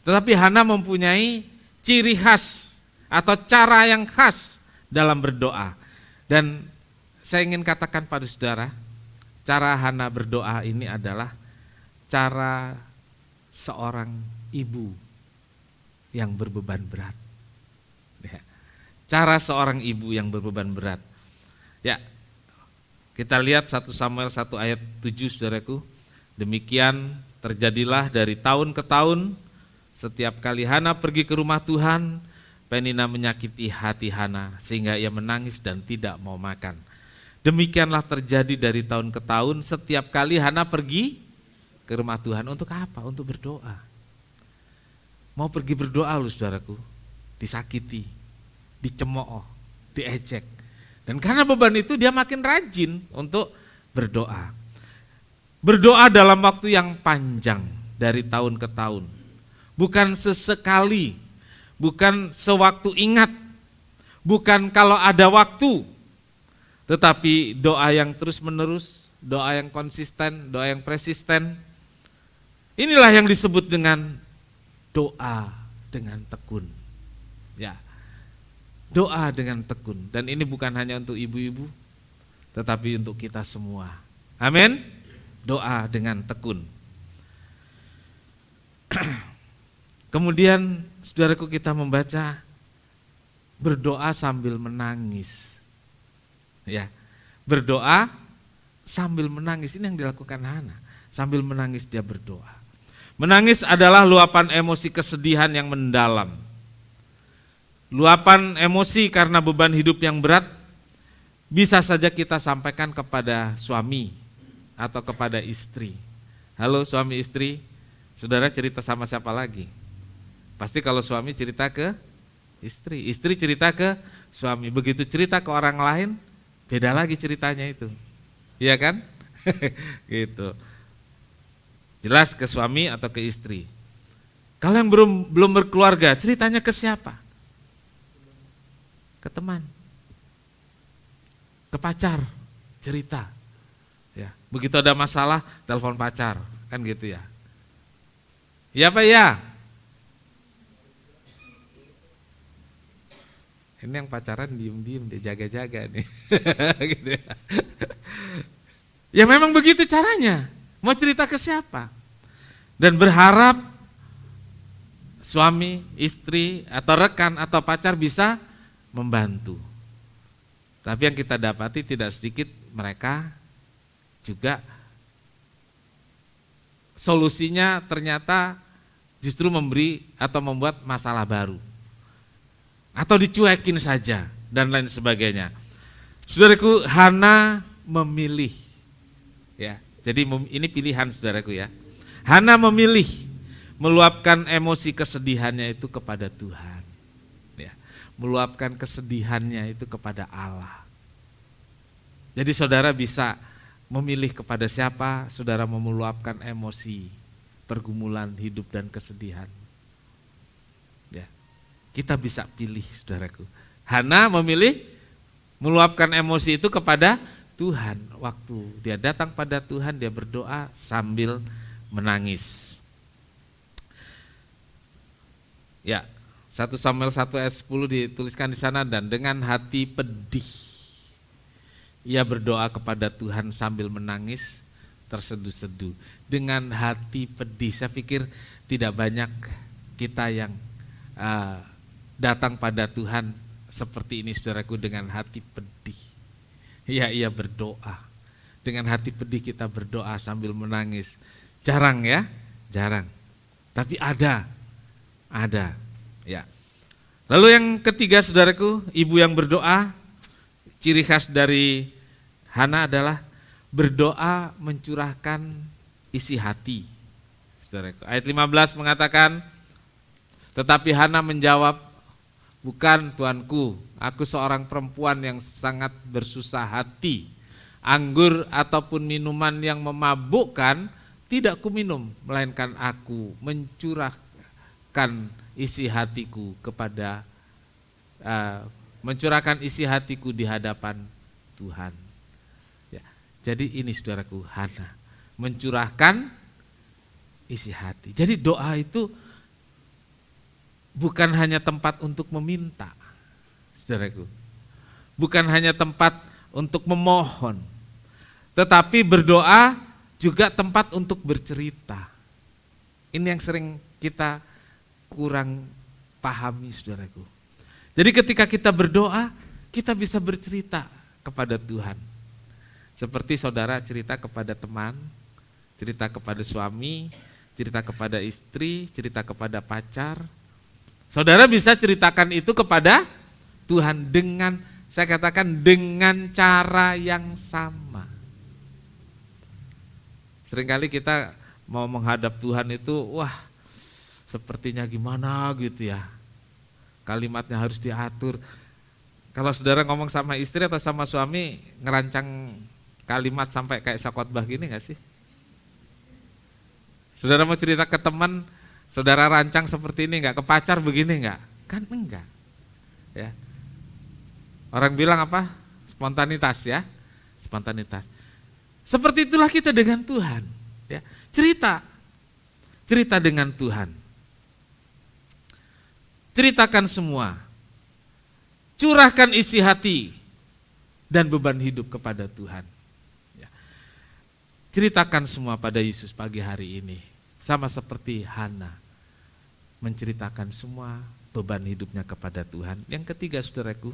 Tetapi Hana mempunyai ciri khas atau cara yang khas dalam berdoa. Dan saya ingin katakan pada saudara, cara Hana berdoa ini adalah cara seorang ibu yang berbeban berat. Ya. Cara seorang ibu yang berbeban berat. Ya, kita lihat 1 Samuel 1 ayat 7 saudaraku. Demikian terjadilah dari tahun ke tahun, setiap kali Hana pergi ke rumah Tuhan, Penina menyakiti hati Hana sehingga ia menangis dan tidak mau makan. Demikianlah terjadi dari tahun ke tahun, setiap kali Hana pergi ke rumah Tuhan. Untuk apa? Untuk berdoa. Mau pergi berdoa loh saudaraku, disakiti, dicemooh, diejek. Dan karena beban itu dia makin rajin untuk berdoa. Berdoa dalam waktu yang panjang dari tahun ke tahun. Bukan sesekali, bukan sewaktu ingat, bukan kalau ada waktu. Tetapi doa yang terus-menerus, doa yang konsisten, doa yang persisten. Inilah yang disebut dengan doa dengan tekun. Ya. Doa dengan tekun. Dan ini bukan hanya untuk ibu-ibu, tetapi untuk kita semua. Amin. Doa dengan tekun. Kemudian saudaraku kita membaca berdoa sambil menangis. Ya. Berdoa sambil menangis, ini yang dilakukan Hana. Sambil menangis dia berdoa. Menangis adalah luapan emosi kesedihan yang mendalam. Luapan emosi karena beban hidup yang berat bisa saja kita sampaikan kepada suami atau kepada istri. Halo suami istri, saudara cerita sama siapa lagi? Pasti kalau suami cerita ke istri, istri cerita ke suami. Begitu cerita ke orang lain, beda lagi ceritanya itu. Iya kan? Gitu. Jelas ke suami atau ke istri. Kalau yang belum berkeluarga, ceritanya ke siapa? Ke teman, ke pacar, cerita. Ya, begitu ada masalah, telepon pacar, kan gitu ya. Iya Pak ya. Ini yang pacaran diem-diem, dia jaga-jaga nih. Gitu ya. Ya memang begitu caranya. Mau cerita ke siapa? Dan berharap suami, istri, atau rekan, atau pacar bisa membantu. Tapi yang kita dapati tidak sedikit mereka juga solusinya ternyata justru memberi atau membuat masalah baru. Atau dicuekin saja dan lain sebagainya. Saudaraku, Hana memilih. Ya, jadi ini pilihan saudaraku ya. Hana memilih meluapkan emosi kesedihannya itu kepada Tuhan. Meluapkan kesedihannya itu kepada Allah. Jadi saudara bisa memilih kepada siapa saudara meluapkan emosi, pergumulan hidup dan kesedihan. Ya, kita bisa pilih, saudaraku. Hana memilih meluapkan emosi itu kepada Tuhan. Waktu dia datang pada Tuhan, dia berdoa sambil menangis. Ya, 1 Samuel 1 ayat 10 dituliskan di sana, dan dengan hati pedih ia berdoa kepada Tuhan sambil menangis terseduh-seduh. Dengan hati pedih, saya pikir tidak banyak kita yang datang pada Tuhan seperti ini, saudaraku, dengan hati pedih. Ya, ia berdoa. Dengan hati pedih kita berdoa sambil menangis. Jarang ya, jarang. Tapi ada. Ya. Lalu yang ketiga, saudaraku, ibu yang berdoa, ciri khas dari Hana adalah berdoa mencurahkan isi hati. Saudaraku, ayat 15 mengatakan, tetapi Hana menjawab, bukan tuanku, aku seorang perempuan yang sangat bersusah hati. Anggur ataupun minuman yang memabukkan tidak kuminum, melainkan aku mencurahkan isi hatiku kepada mencurahkan isi hatiku di hadapan Tuhan. Ya, jadi ini, saudaraku, Hana mencurahkan isi hati. Jadi doa itu bukan hanya tempat untuk meminta, saudaraku. Bukan hanya tempat untuk memohon, tetapi berdoa juga tempat untuk bercerita. Ini yang sering kita kurang pahami, saudaraku. Jadi ketika kita berdoa, kita bisa bercerita kepada Tuhan. Seperti saudara cerita kepada teman, cerita kepada suami, cerita kepada istri, cerita kepada pacar. Saudara bisa ceritakan itu kepada Tuhan dengan, saya katakan, dengan cara yang sama. Seringkali kita mau menghadap Tuhan itu, wah, sepertinya gimana gitu ya. Kalimatnya harus diatur. Kalau saudara ngomong sama istri atau sama suami, ngerancang kalimat sampai kayak khotbah gini gak sih? Saudara mau cerita ke teman, saudara rancang seperti ini enggak? Ke pacar begini enggak? Kan enggak. Ya. Orang bilang apa? Spontanitas ya. Spontanitas. Seperti itulah kita dengan Tuhan, ya. Cerita dengan Tuhan. Ceritakan semua. Curahkan isi hati dan beban hidup kepada Tuhan. Ya. Ceritakan semua pada Yesus pagi hari ini. Sama seperti Hana menceritakan semua beban hidupnya kepada Tuhan. Yang ketiga, saudaraku,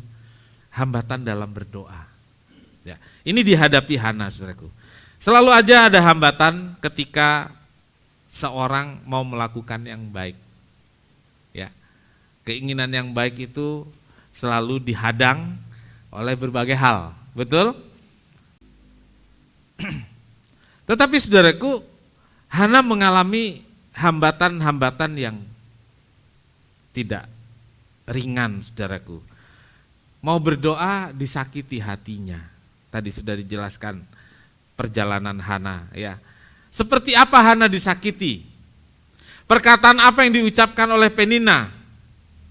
hambatan dalam berdoa. Ya, ini dihadapi Hana, saudaraku. Selalu aja ada hambatan ketika seorang mau melakukan yang baik. Ya, keinginan yang baik itu selalu dihadang oleh berbagai hal, betul? Tetapi saudaraku, Hana mengalami hambatan-hambatan yang tidak ringan, saudaraku. Mau berdoa disakiti hatinya. Tadi sudah dijelaskan perjalanan Hana, ya. Seperti apa Hana disakiti? Perkataan apa yang diucapkan oleh Penina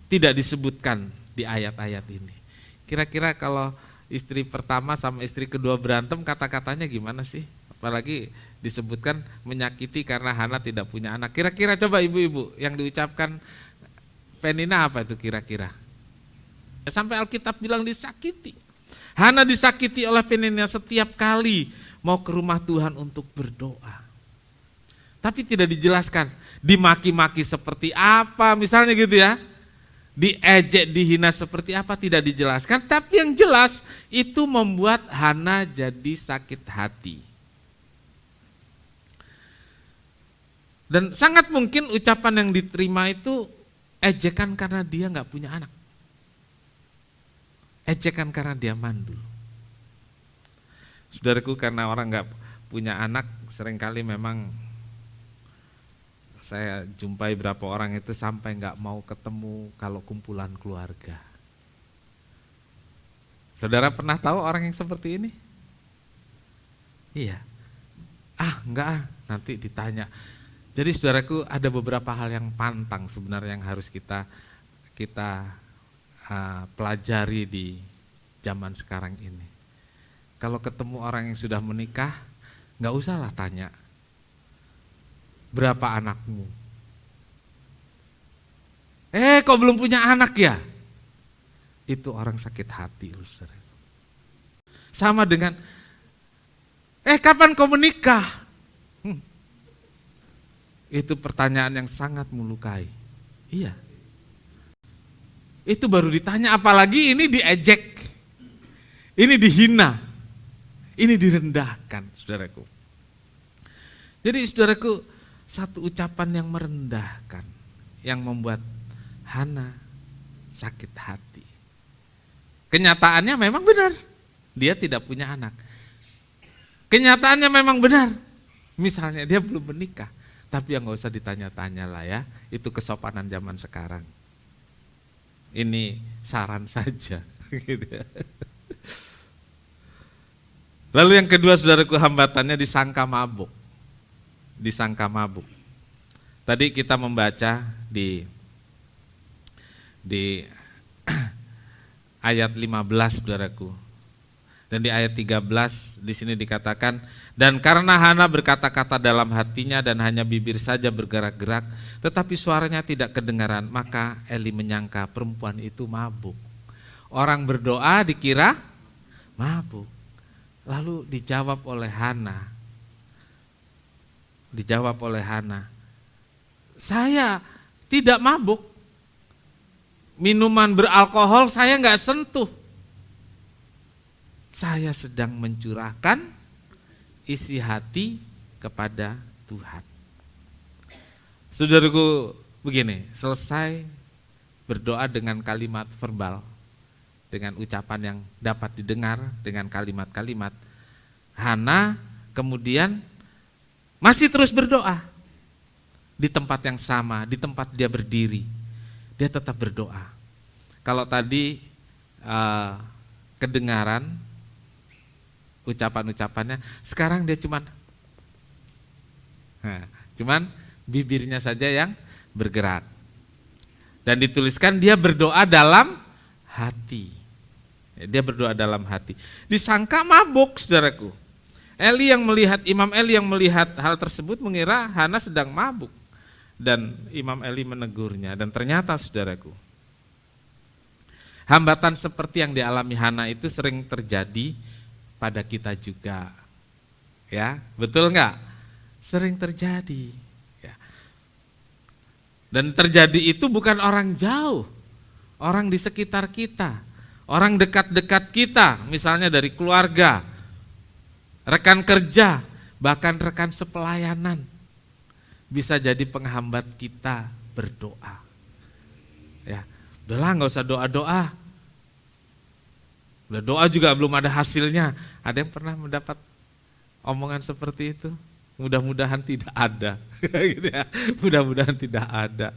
tidak disebutkan di ayat-ayat ini. Kira-kira kalau istri pertama sama istri kedua berantem, kata-katanya gimana sih? Apalagi disebutkan menyakiti karena Hana tidak punya anak. Kira-kira coba ibu-ibu yang diucapkan Penina apa itu kira-kira? Sampai Alkitab bilang disakiti. Hana disakiti oleh Penina setiap kali mau ke rumah Tuhan untuk berdoa. Tapi tidak dijelaskan dimaki-maki seperti apa misalnya gitu ya. Diejek, dihina seperti apa tidak dijelaskan. Tapi yang jelas itu membuat Hana jadi sakit hati. Dan sangat mungkin ucapan yang diterima itu ejekan karena dia nggak punya anak. Ejekan karena dia mandul. Saudaraku, karena orang nggak punya anak, seringkali memang saya jumpai berapa orang itu sampai nggak mau ketemu kalau kumpulan keluarga. Saudara pernah tahu orang yang seperti ini? Iya. Enggak, nanti ditanya. Jadi saudaraku, ada beberapa hal yang pantang sebenarnya yang harus kita pelajari di zaman sekarang ini. Kalau ketemu orang yang sudah menikah, nggak usahlah tanya, berapa anakmu? Kok belum punya anak ya? Itu orang sakit hati, saudara. Sama dengan, kapan kau menikah? Itu pertanyaan yang sangat melukai. Iya. Itu baru ditanya, apalagi ini diejek, ini dihina, ini direndahkan, saudaraku. Jadi saudaraku, satu ucapan yang merendahkan, yang membuat Hana sakit hati. Kenyataannya memang benar, dia tidak punya anak. Kenyataannya memang benar, misalnya dia belum menikah, tapi yang gak usah ditanya-tanya lah ya, itu kesopanan zaman sekarang. Ini saran saja. Lalu yang kedua saudaraku, hambatannya disangka mabuk. Disangka mabuk. Tadi kita membaca di ayat 15 saudaraku. Dan di ayat 13 di sini dikatakan, dan karena Hana berkata-kata dalam hatinya dan hanya bibir saja bergerak-gerak, tetapi suaranya tidak kedengaran, maka Eli menyangka perempuan itu mabuk. Orang berdoa dikira mabuk. Lalu dijawab oleh Hana. Dijawab oleh Hana, saya tidak mabuk. Minuman beralkohol saya enggak sentuh. Saya sedang mencurahkan isi hati kepada Tuhan. Saudaraku, begini, selesai berdoa dengan kalimat verbal, dengan ucapan yang dapat didengar, dengan kalimat-kalimat, Hana kemudian masih terus berdoa. Di tempat yang sama, di tempat dia berdiri, dia tetap berdoa. Kalau tadi kedengaran ucapan-ucapannya, sekarang dia cuman bibirnya saja yang bergerak. Dan dituliskan dia berdoa dalam hati. Dia berdoa dalam hati. Disangka mabuk, saudaraku. Imam Eli yang melihat hal tersebut mengira Hana sedang mabuk. Dan Imam Eli menegurnya. Dan ternyata, saudaraku, hambatan seperti yang dialami Hana itu sering terjadi pada kita juga, ya, betul enggak? Sering terjadi, ya. Dan terjadi itu bukan orang jauh, orang di sekitar kita, orang dekat-dekat kita, misalnya dari keluarga, rekan kerja, bahkan rekan sepelayanan, bisa jadi penghambat kita berdoa. Ya, udahlah nggak usah doa-doa. Udah doa juga belum ada hasilnya. Ada yang pernah mendapat omongan seperti itu? Mudah-mudahan tidak ada. Gitu ya. Mudah-mudahan tidak ada.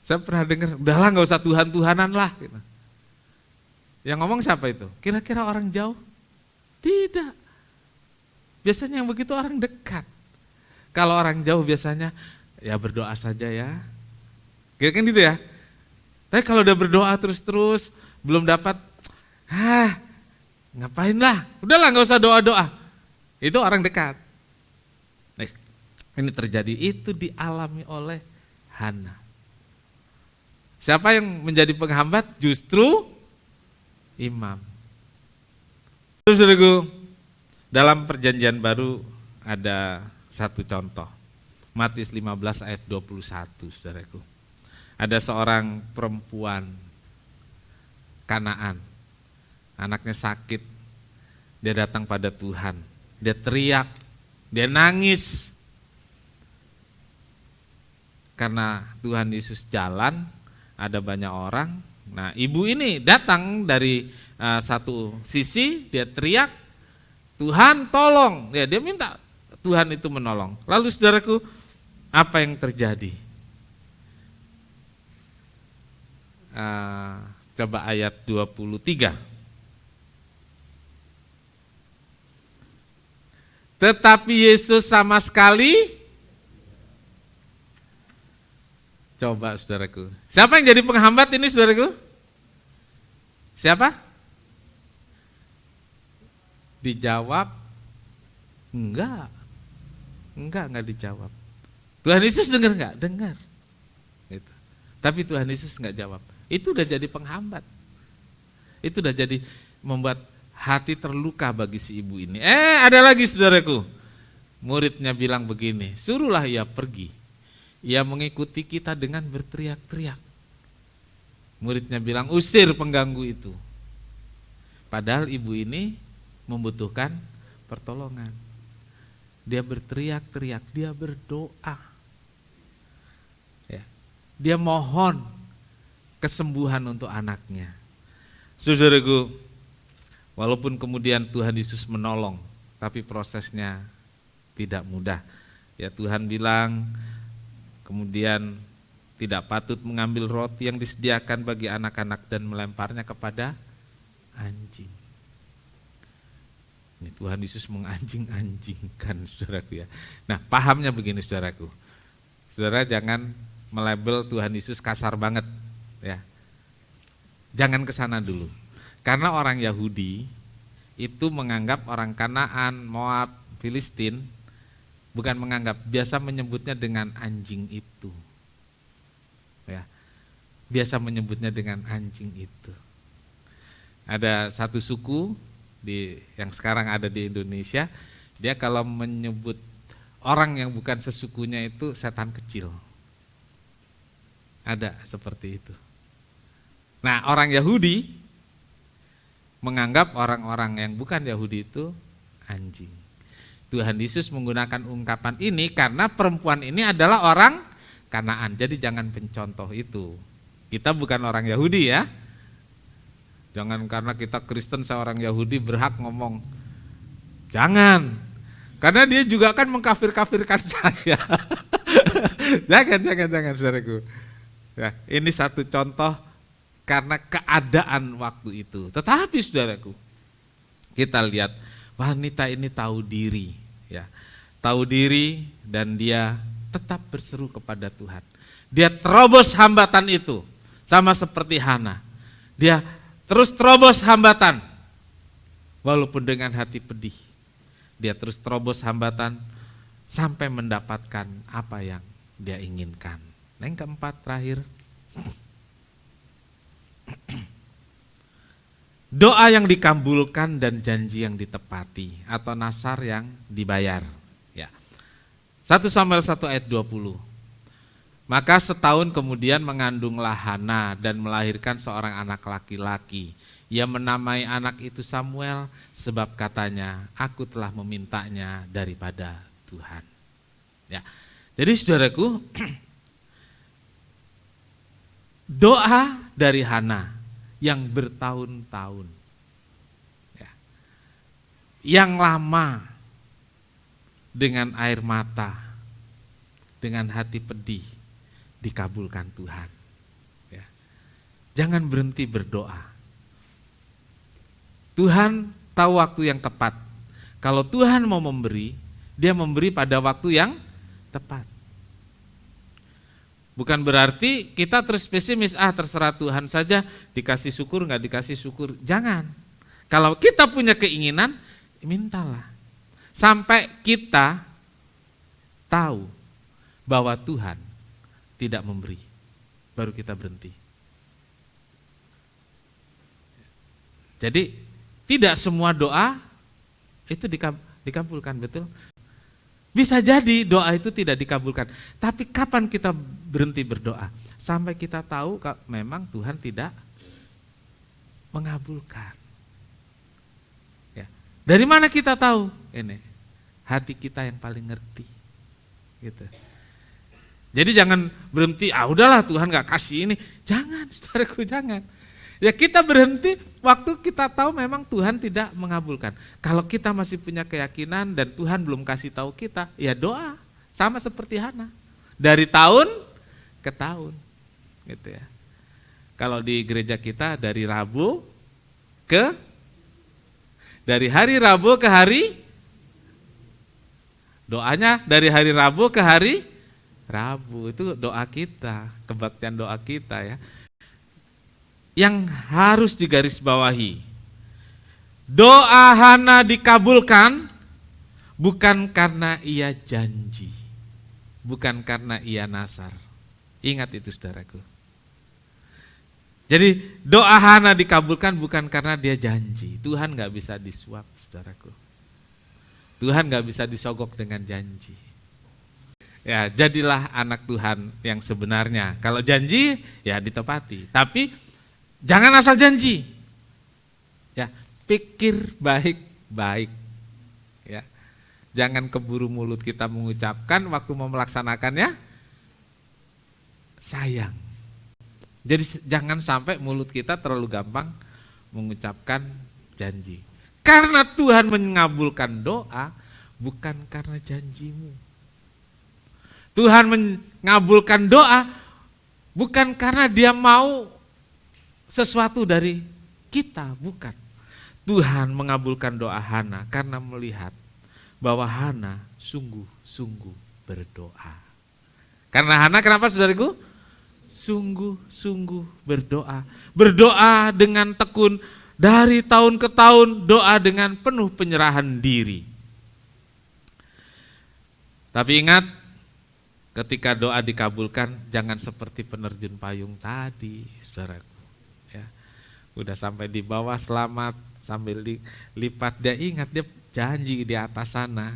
Saya pernah dengar, udahlah nggak usah Tuhan-Tuhanan lah. Gitu. Yang ngomong siapa itu? Kira-kira orang jauh? Tidak. Biasanya yang begitu orang dekat. Kalau orang jauh biasanya, ya berdoa saja ya. Kira-kira gitu ya. Tapi kalau udah berdoa terus-terus, belum dapat, ngapain lah, udahlah nggak usah doa-doa. Itu orang dekat. Nah, ini terjadi, itu dialami oleh Hana. Siapa yang menjadi penghambat? Justru imam. Terus saudaraku, dalam perjanjian baru ada satu contoh. Matius 15 ayat 21, saudaraku. Ada seorang perempuan Kanaan. Anaknya sakit, dia datang pada Tuhan, dia teriak, dia nangis. Karena Tuhan Yesus jalan, ada banyak orang. Nah, ibu ini datang dari satu sisi, dia teriak, Tuhan tolong. Dia minta Tuhan itu menolong. Lalu saudaraku, apa yang terjadi? Coba ayat 23. Tetapi Yesus sama sekali, coba saudaraku, siapa yang jadi penghambat ini saudaraku? Siapa? Dijawab, enggak dijawab. Tuhan Yesus dengar enggak? Dengar. Gitu. Tapi Tuhan Yesus enggak jawab. Itu udah jadi penghambat. Itu udah jadi membuat hati terluka bagi si ibu ini. Ada lagi saudaraku. Muridnya bilang begini, suruhlah ia pergi. Ia mengikuti kita dengan berteriak-teriak. Muridnya bilang, usir pengganggu itu. Padahal ibu ini membutuhkan pertolongan. Dia berteriak-teriak, dia berdoa. Ya. Dia mohon kesembuhan untuk anaknya. Saudaraku, walaupun kemudian Tuhan Yesus menolong, tapi prosesnya tidak mudah. Ya, Tuhan bilang, kemudian tidak patut mengambil roti yang disediakan bagi anak-anak dan melemparnya kepada anjing. Ini Tuhan Yesus menganjing-anjingkan saudaraku ya. Nah, pahamnya begini saudaraku. Saudara jangan melabel Tuhan Yesus kasar banget ya. Jangan ke sana dulu. Karena orang Yahudi itu menganggap orang Kanaan, Moab, Filistin, bukan menganggap, biasa menyebutnya dengan anjing itu. Ya. Biasa menyebutnya dengan anjing itu. Ada satu suku yang sekarang ada di Indonesia, dia kalau menyebut orang yang bukan sesukunya itu setan kecil. Ada seperti itu. Nah, orang Yahudi menganggap orang-orang yang bukan Yahudi itu anjing. Tuhan Yesus menggunakan ungkapan ini karena perempuan ini adalah orang Kanaan. Jadi jangan pencontoh itu. Kita bukan orang Yahudi ya. Jangan karena kita Kristen seorang Yahudi berhak ngomong. Jangan. Karena dia juga akan mengkafir-kafirkan saya. Jangan saudaraku. Ya, ini satu contoh karena keadaan waktu itu. Tetapi saudaraku, kita lihat wanita ini tahu diri, ya, tahu diri dan dia tetap berseru kepada Tuhan. Dia terobos hambatan itu, sama seperti Hana. Dia terus terobos hambatan, walaupun dengan hati pedih. Dia terus terobos hambatan sampai mendapatkan apa yang dia inginkan. Nah, yang keempat terakhir. Doa yang dikabulkan dan janji yang ditepati atau nasar yang dibayar. Ya. 1 Samuel 1 ayat 20. Maka setahun kemudian mengandunglah Hana dan melahirkan seorang anak laki-laki. Ia menamai anak itu Samuel sebab katanya, aku telah memintanya daripada Tuhan. Ya. Jadi saudaraku, doa dari Hana yang bertahun-tahun, ya, yang lama dengan air mata, dengan hati pedih, dikabulkan Tuhan. Ya. Jangan berhenti berdoa. Tuhan tahu waktu yang tepat. Kalau Tuhan mau memberi, dia memberi pada waktu yang tepat. Bukan berarti kita terus pesimis, terserah Tuhan saja, dikasih syukur nggak dikasih syukur. Jangan. Kalau kita punya keinginan, mintalah. Sampai kita tahu bahwa Tuhan tidak memberi, baru kita berhenti. Jadi tidak semua doa itu dikabulkan, betul? Bisa jadi doa itu tidak dikabulkan. Tapi kapan kita berhenti berdoa? Sampai kita tahu memang Tuhan tidak mengabulkan. Ya. Dari mana kita tahu? Ini hati kita yang paling ngerti. Gitu. Jadi jangan berhenti, udahlah Tuhan gak kasih ini. Jangan, saudaraku, jangan. Ya kita berhenti waktu kita tahu memang Tuhan tidak mengabulkan. Kalau kita masih punya keyakinan dan Tuhan belum kasih tahu kita, ya doa. Sama seperti Hana. Dari tahun ke tahun. Gitu ya. Kalau di gereja kita dari hari Rabu ke hari Doanya dari hari Rabu ke hari Rabu, itu doa kita, kebaktian doa kita ya. Yang harus digarisbawahi, doa Hana dikabulkan bukan karena ia janji, bukan karena ia nasar. Ingat itu saudaraku. Jadi doa Hana dikabulkan bukan karena dia janji. Tuhan gak bisa disuap saudaraku. Tuhan gak bisa disogok dengan janji. Ya, jadilah anak Tuhan yang sebenarnya. Kalau janji ya ditepati, tapi jangan asal janji. Ya, pikir baik-baik. Ya. Jangan keburu mulut kita mengucapkan, waktu mau melaksanakannya sayang. Jadi jangan sampai mulut kita terlalu gampang mengucapkan janji. Karena Tuhan mengabulkan doa bukan karena janjimu. Tuhan mengabulkan doa bukan karena dia mau sesuatu dari kita, bukan. Tuhan mengabulkan doa Hana karena melihat bahwa Hana sungguh-sungguh berdoa. Karena Hana kenapa saudariku? Sungguh-sungguh berdoa. Berdoa dengan tekun dari tahun ke tahun, doa dengan penuh penyerahan diri. Tapi ingat, ketika doa dikabulkan jangan seperti penerjun payung tadi, saudaraku. Ya, udah sampai di bawah selamat sambil lipat, dia ingat dia janji di atas sana.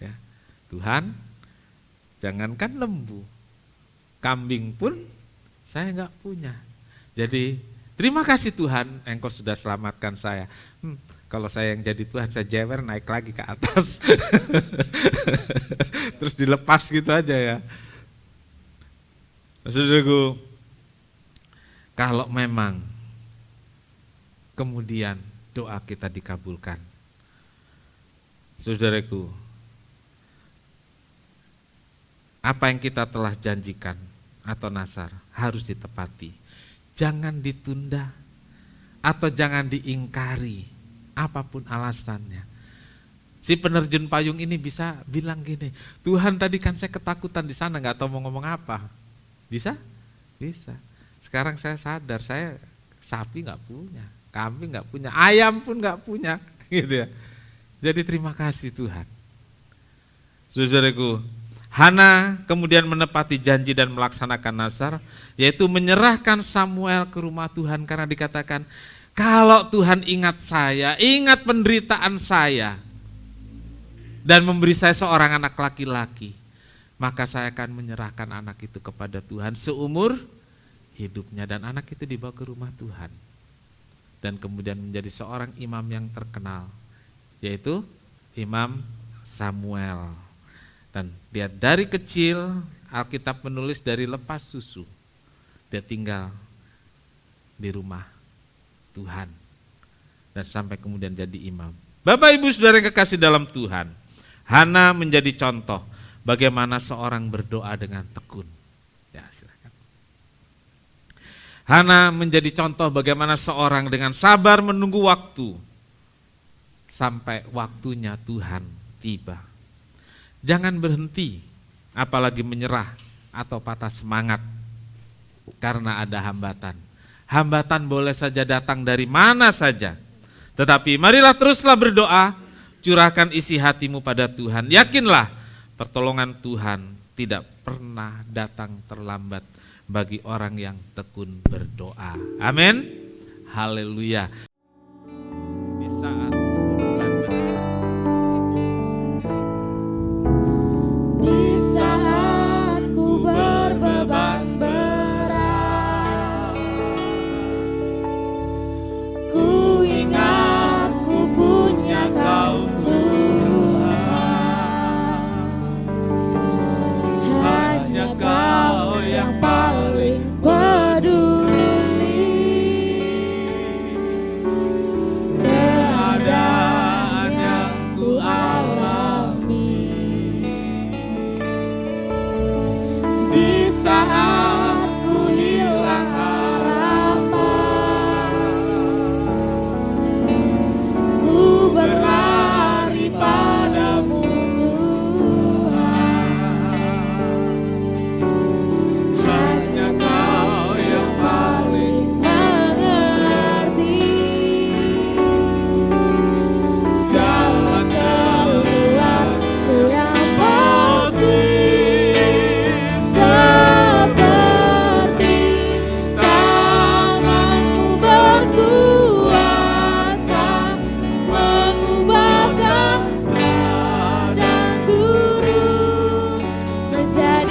Ya, Tuhan, jangankan lembu, kambing pun saya nggak punya. Jadi terima kasih Tuhan, Engkau sudah selamatkan saya. Kalau saya yang jadi Tuhan, saya jewer naik lagi ke atas. Terus dilepas gitu aja ya. Saudaraku, kalau memang kemudian doa kita dikabulkan, saudaraku, apa yang kita telah janjikan atau nasar harus ditepati. Jangan ditunda atau jangan diingkari apapun alasannya. Si penerjun payung ini bisa bilang gini, Tuhan tadi kan saya ketakutan di sana nggak tahu mau ngomong apa. Bisa? Bisa. Sekarang saya sadar saya sapi nggak punya, kambing nggak punya, ayam pun nggak punya, gitu ya. Jadi terima kasih Tuhan. Saudaraku, Hana kemudian menepati janji dan melaksanakan nasar, yaitu menyerahkan Samuel ke rumah Tuhan karena dikatakan, kalau Tuhan ingat saya, ingat penderitaan saya, dan memberi saya seorang anak laki-laki, maka saya akan menyerahkan anak itu kepada Tuhan seumur hidupnya. Dan anak itu dibawa ke rumah Tuhan. Dan kemudian menjadi seorang imam yang terkenal, yaitu Imam Samuel. Dan dia dari kecil, Alkitab menulis dari lepas susu, dia tinggal di rumah Tuhan. Dan sampai kemudian jadi imam. Bapak Ibu Saudara yang kekasih dalam Tuhan, Hana menjadi contoh bagaimana seorang berdoa dengan tekun. Ya, silakan. Hana menjadi contoh bagaimana seorang dengan sabar menunggu waktu sampai waktunya Tuhan tiba. Jangan berhenti, apalagi menyerah atau patah semangat karena ada hambatan. Hambatan boleh saja datang dari mana saja. Tetapi marilah teruslah berdoa, curahkan isi hatimu pada Tuhan. Yakinlah pertolongan Tuhan tidak pernah datang terlambat bagi orang yang tekun berdoa. Amin. Haleluya. Di saat ku berbeban berat, ku ingat ku punya Kau Tuhan, hanya Kau yang paling peduli. Keadaan yang ku alami di saat ku hilang harapan, ku berlari padamu Tuhan.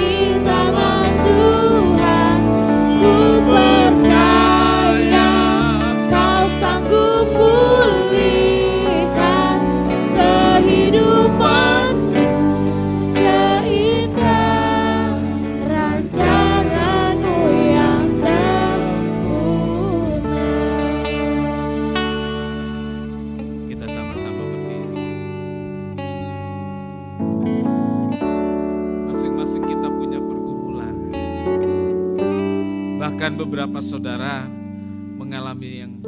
di taman Tuhan. Ku percaya Kau sanggup pulihkan kehidupanku seindah rancangan-Mu yang sempurna. Kita sama-sama berdiri. Masing-masing kita punya pergumulan. Bahkan beberapa saudara mengalami yang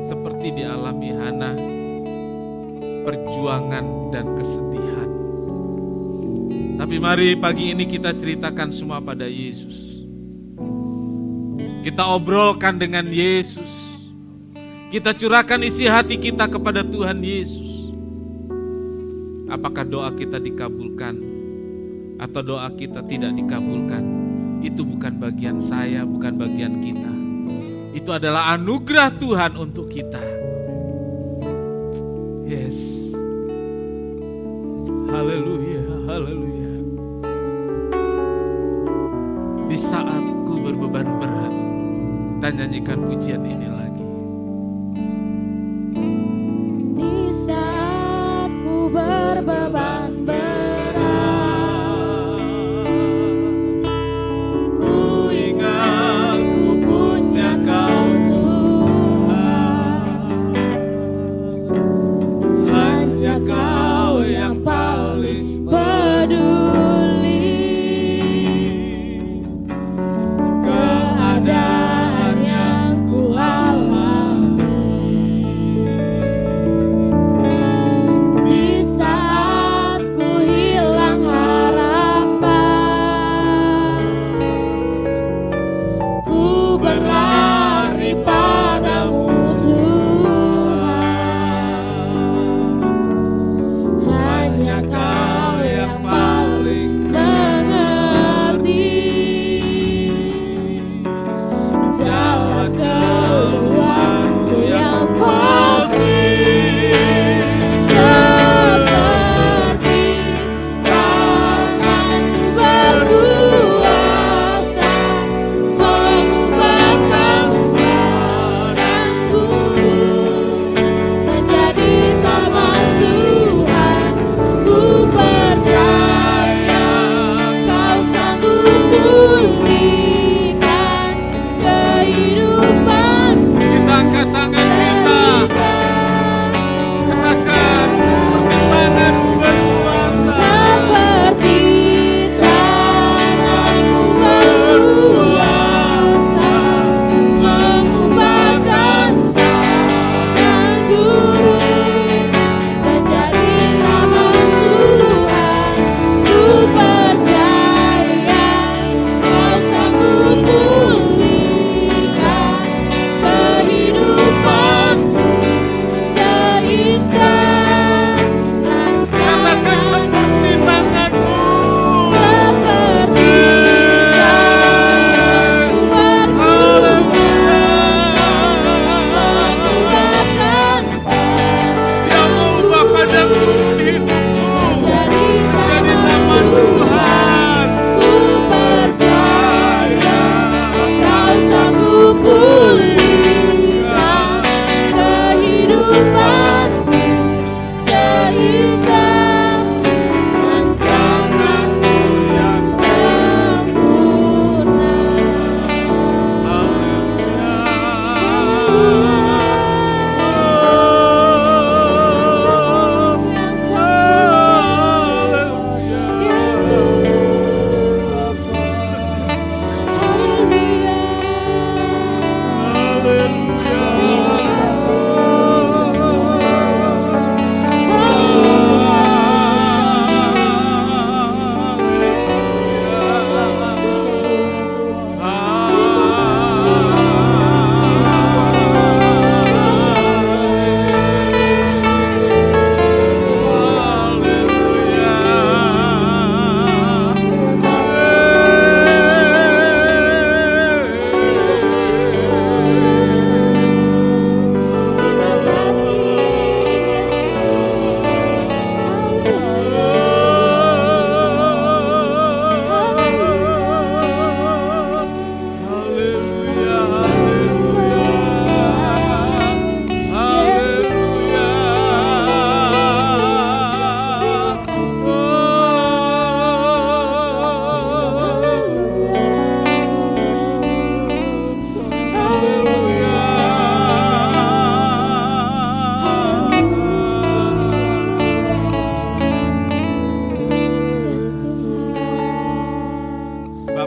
seperti dialami Hana, perjuangan dan kesedihan. Tapi mari pagi ini kita ceritakan semua pada Yesus. Kita obrolkan dengan Yesus. Kita curahkan isi hati kita kepada Tuhan Yesus. Apakah doa kita dikabulkan atau doa kita tidak dikabulkan? Itu bukan bagian saya, bukan bagian kita. Itu adalah anugerah Tuhan untuk kita. Yes. Haleluya, haleluya. Di saat ku berbeban berat, kita nyanyikan pujian ini lagi. Di saat ku berbeban berat, ku ingat ku punya Kau Tuhan. Hanya Kau yang paling peduli. Keadaan yang ku alami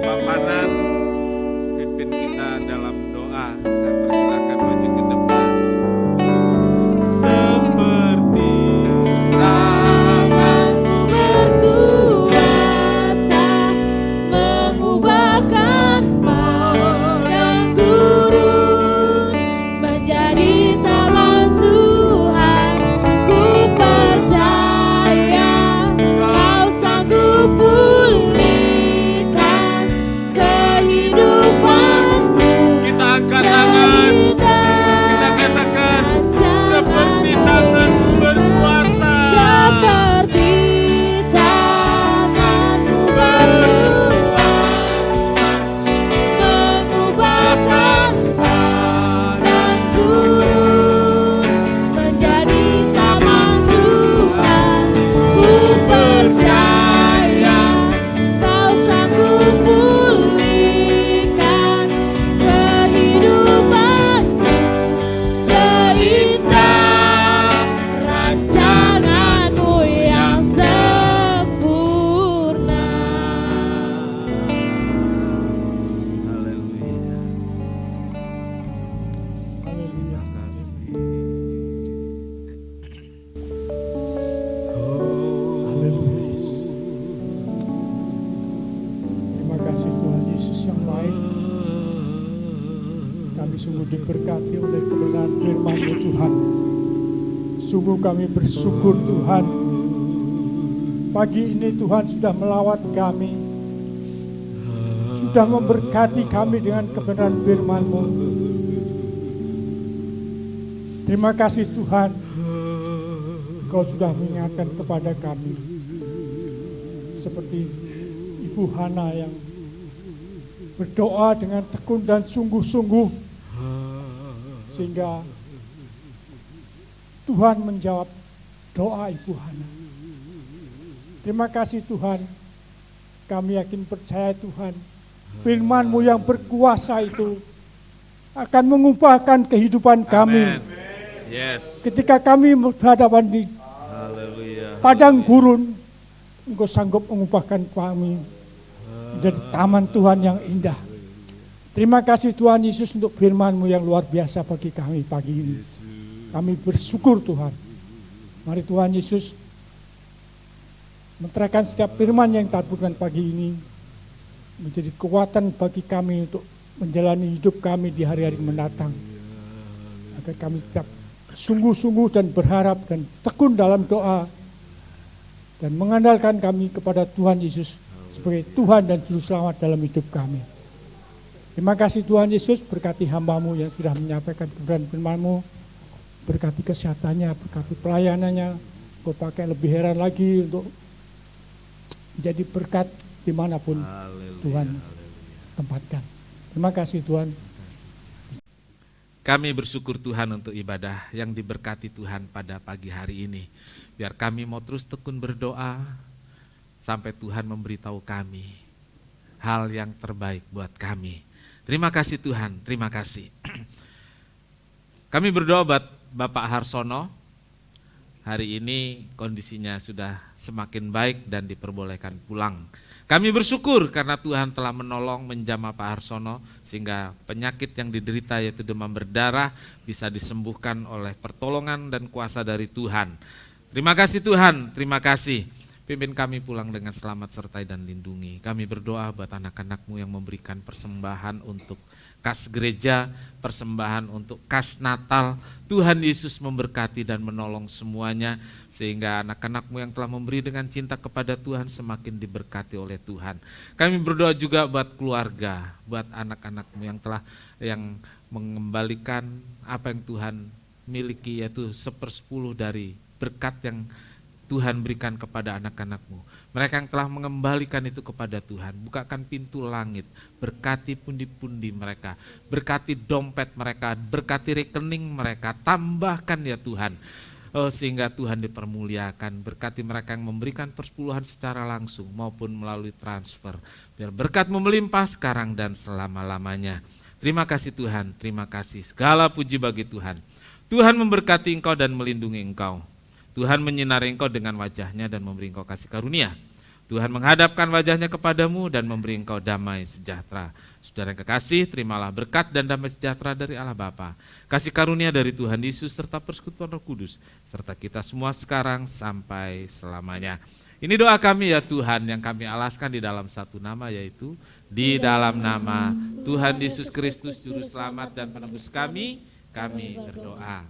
Bapak Panan pimpin kita dalam doa. Saya persilakan maju ke depan. Seperti Tanganmu berkuasa mengubahkan padang gurun menjadi taman Tuhan. Ku percaya Kau sanggup pulihkan kehidupanmu. kita angkat tangan, kita katakan seperti tanganmu berkuasa. Seperti tanganmu berkuasa mengubahkan padang gurun menjadi taman Tuhan. Ku percaya Kau sanggup pulihkan kehidupanmu seindah rancanganmu yang sempurna. Haleluya. Haleluya. Haleluya. Terima kasih Tuhan Yesus yang baik. Kami sungguh diberkati oleh kebenaran firman-Mu Tuhan. Sungguh kami bersyukur Tuhan. Pagi ini Tuhan sudah melawat kami. Sudah memberkati kami dengan kebenaran firman-Mu. Terima kasih Tuhan. Kau sudah mengingatkan kepada kami. Seperti Ibu Hana yang berdoa dengan tekun dan sungguh-sungguh. Sehingga Tuhan menjawab doa Ibu Hana. Terima kasih Tuhan. Kami yakin percaya Tuhan. Firman-Mu yang berkuasa itu akan mengubahkan kehidupan kami. Yes. Ketika kami berhadapan di Haleluya. padang gurun, Engkau sanggup mengubahkan kami menjadi taman Tuhan yang indah. Terima kasih Tuhan Yesus untuk firman-Mu yang luar biasa bagi kami pagi ini. Kami bersyukur Tuhan. Mari Tuhan Yesus menerangkan setiap firman yang ditaburkan pagi ini menjadi kekuatan bagi kami untuk menjalani hidup kami di hari-hari mendatang. Agar kami tetap sungguh-sungguh dan berharap dan tekun dalam doa dan mengandalkan kami kepada Tuhan Yesus sebagai Tuhan dan Juru Selamat dalam hidup kami. Terima kasih Tuhan Yesus, berkati hamba-Mu yang sudah menyampaikan kebenaran firman-Mu, berkati kesehatannya, berkati pelayanannya, Kau pakai lebih heran lagi untuk menjadi berkat dimanapun Tuhan tempatkan. Terima kasih Tuhan. Kami bersyukur Tuhan untuk ibadah yang diberkati Tuhan pada pagi hari ini. Biar kami mau terus tekun berdoa sampai Tuhan memberitahu kami hal yang terbaik buat kami. Terima kasih Tuhan, terima kasih. Kami berdoa buat Bapak Harsono. Hari ini kondisinya sudah semakin baik dan diperbolehkan pulang. Kami bersyukur karena Tuhan telah menolong menjamah Pak Harsono sehingga penyakit yang diderita yaitu demam berdarah bisa disembuhkan oleh pertolongan dan kuasa dari Tuhan. Terima kasih Tuhan, terima kasih. Pimpin kami pulang dengan selamat sertai dan lindungi. Kami berdoa buat anak-anak-Mu yang memberikan persembahan untuk kas gereja, persembahan untuk kas Natal. Tuhan Yesus memberkati dan menolong semuanya sehingga anak-anak-Mu yang telah memberi dengan cinta kepada Tuhan semakin diberkati oleh Tuhan. Kami berdoa juga buat keluarga, buat anak-anak-Mu yang mengembalikan apa yang Tuhan miliki, yaitu 1/10 dari berkat yang Tuhan berikan kepada anak-anak-Mu. Mereka yang telah mengembalikan itu kepada Tuhan, bukakan pintu langit, berkati pundi-pundi mereka, berkati dompet mereka, berkati rekening mereka, tambahkan ya Tuhan. Sehingga Tuhan dipermuliakan, berkati mereka yang memberikan persepuluhan secara langsung maupun melalui transfer. Biar berkat-Mu melimpah sekarang dan selama-lamanya. Terima kasih Tuhan, terima kasih. Segala puji bagi Tuhan. Tuhan memberkati engkau dan melindungi engkau. Tuhan menyinari engkau dengan wajah-Nya dan memberi engkau kasih karunia. Tuhan menghadapkan wajahnya kepadamu dan memberi engkau damai sejahtera. Saudara yang kekasih, terimalah berkat dan damai sejahtera dari Allah Bapa, kasih karunia dari Tuhan Yesus serta persekutuan Roh Kudus, serta kita semua sekarang sampai selamanya. Ini doa kami ya Tuhan yang kami alaskan di dalam satu nama, yaitu di dalam nama Tuhan Yesus Kristus Juru Selamat dan Penebus kami berdoa.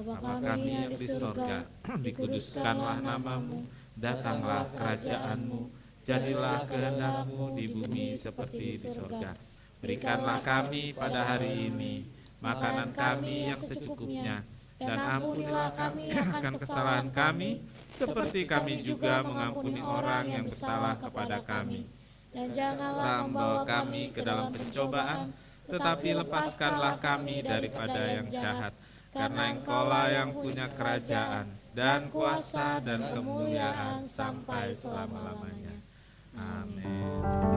Bapa kami yang di sorga, dikuduskanlah namamu, datanglah kerajaanmu, jadilah kehendak-Mu di bumi seperti di sorga. Berikanlah kami pada hari ini makanan kami yang secukupnya, dan ampunilah kami akan kesalahan kami, seperti kami juga mengampuni orang yang bersalah kepada kami. Dan janganlah membawa kami ke dalam pencobaan, tetapi lepaskanlah kami daripada yang jahat. Karena Engkaulah yang punya kerajaan, dan kuasa, dan kemuliaan sampai selama-lamanya. Amin.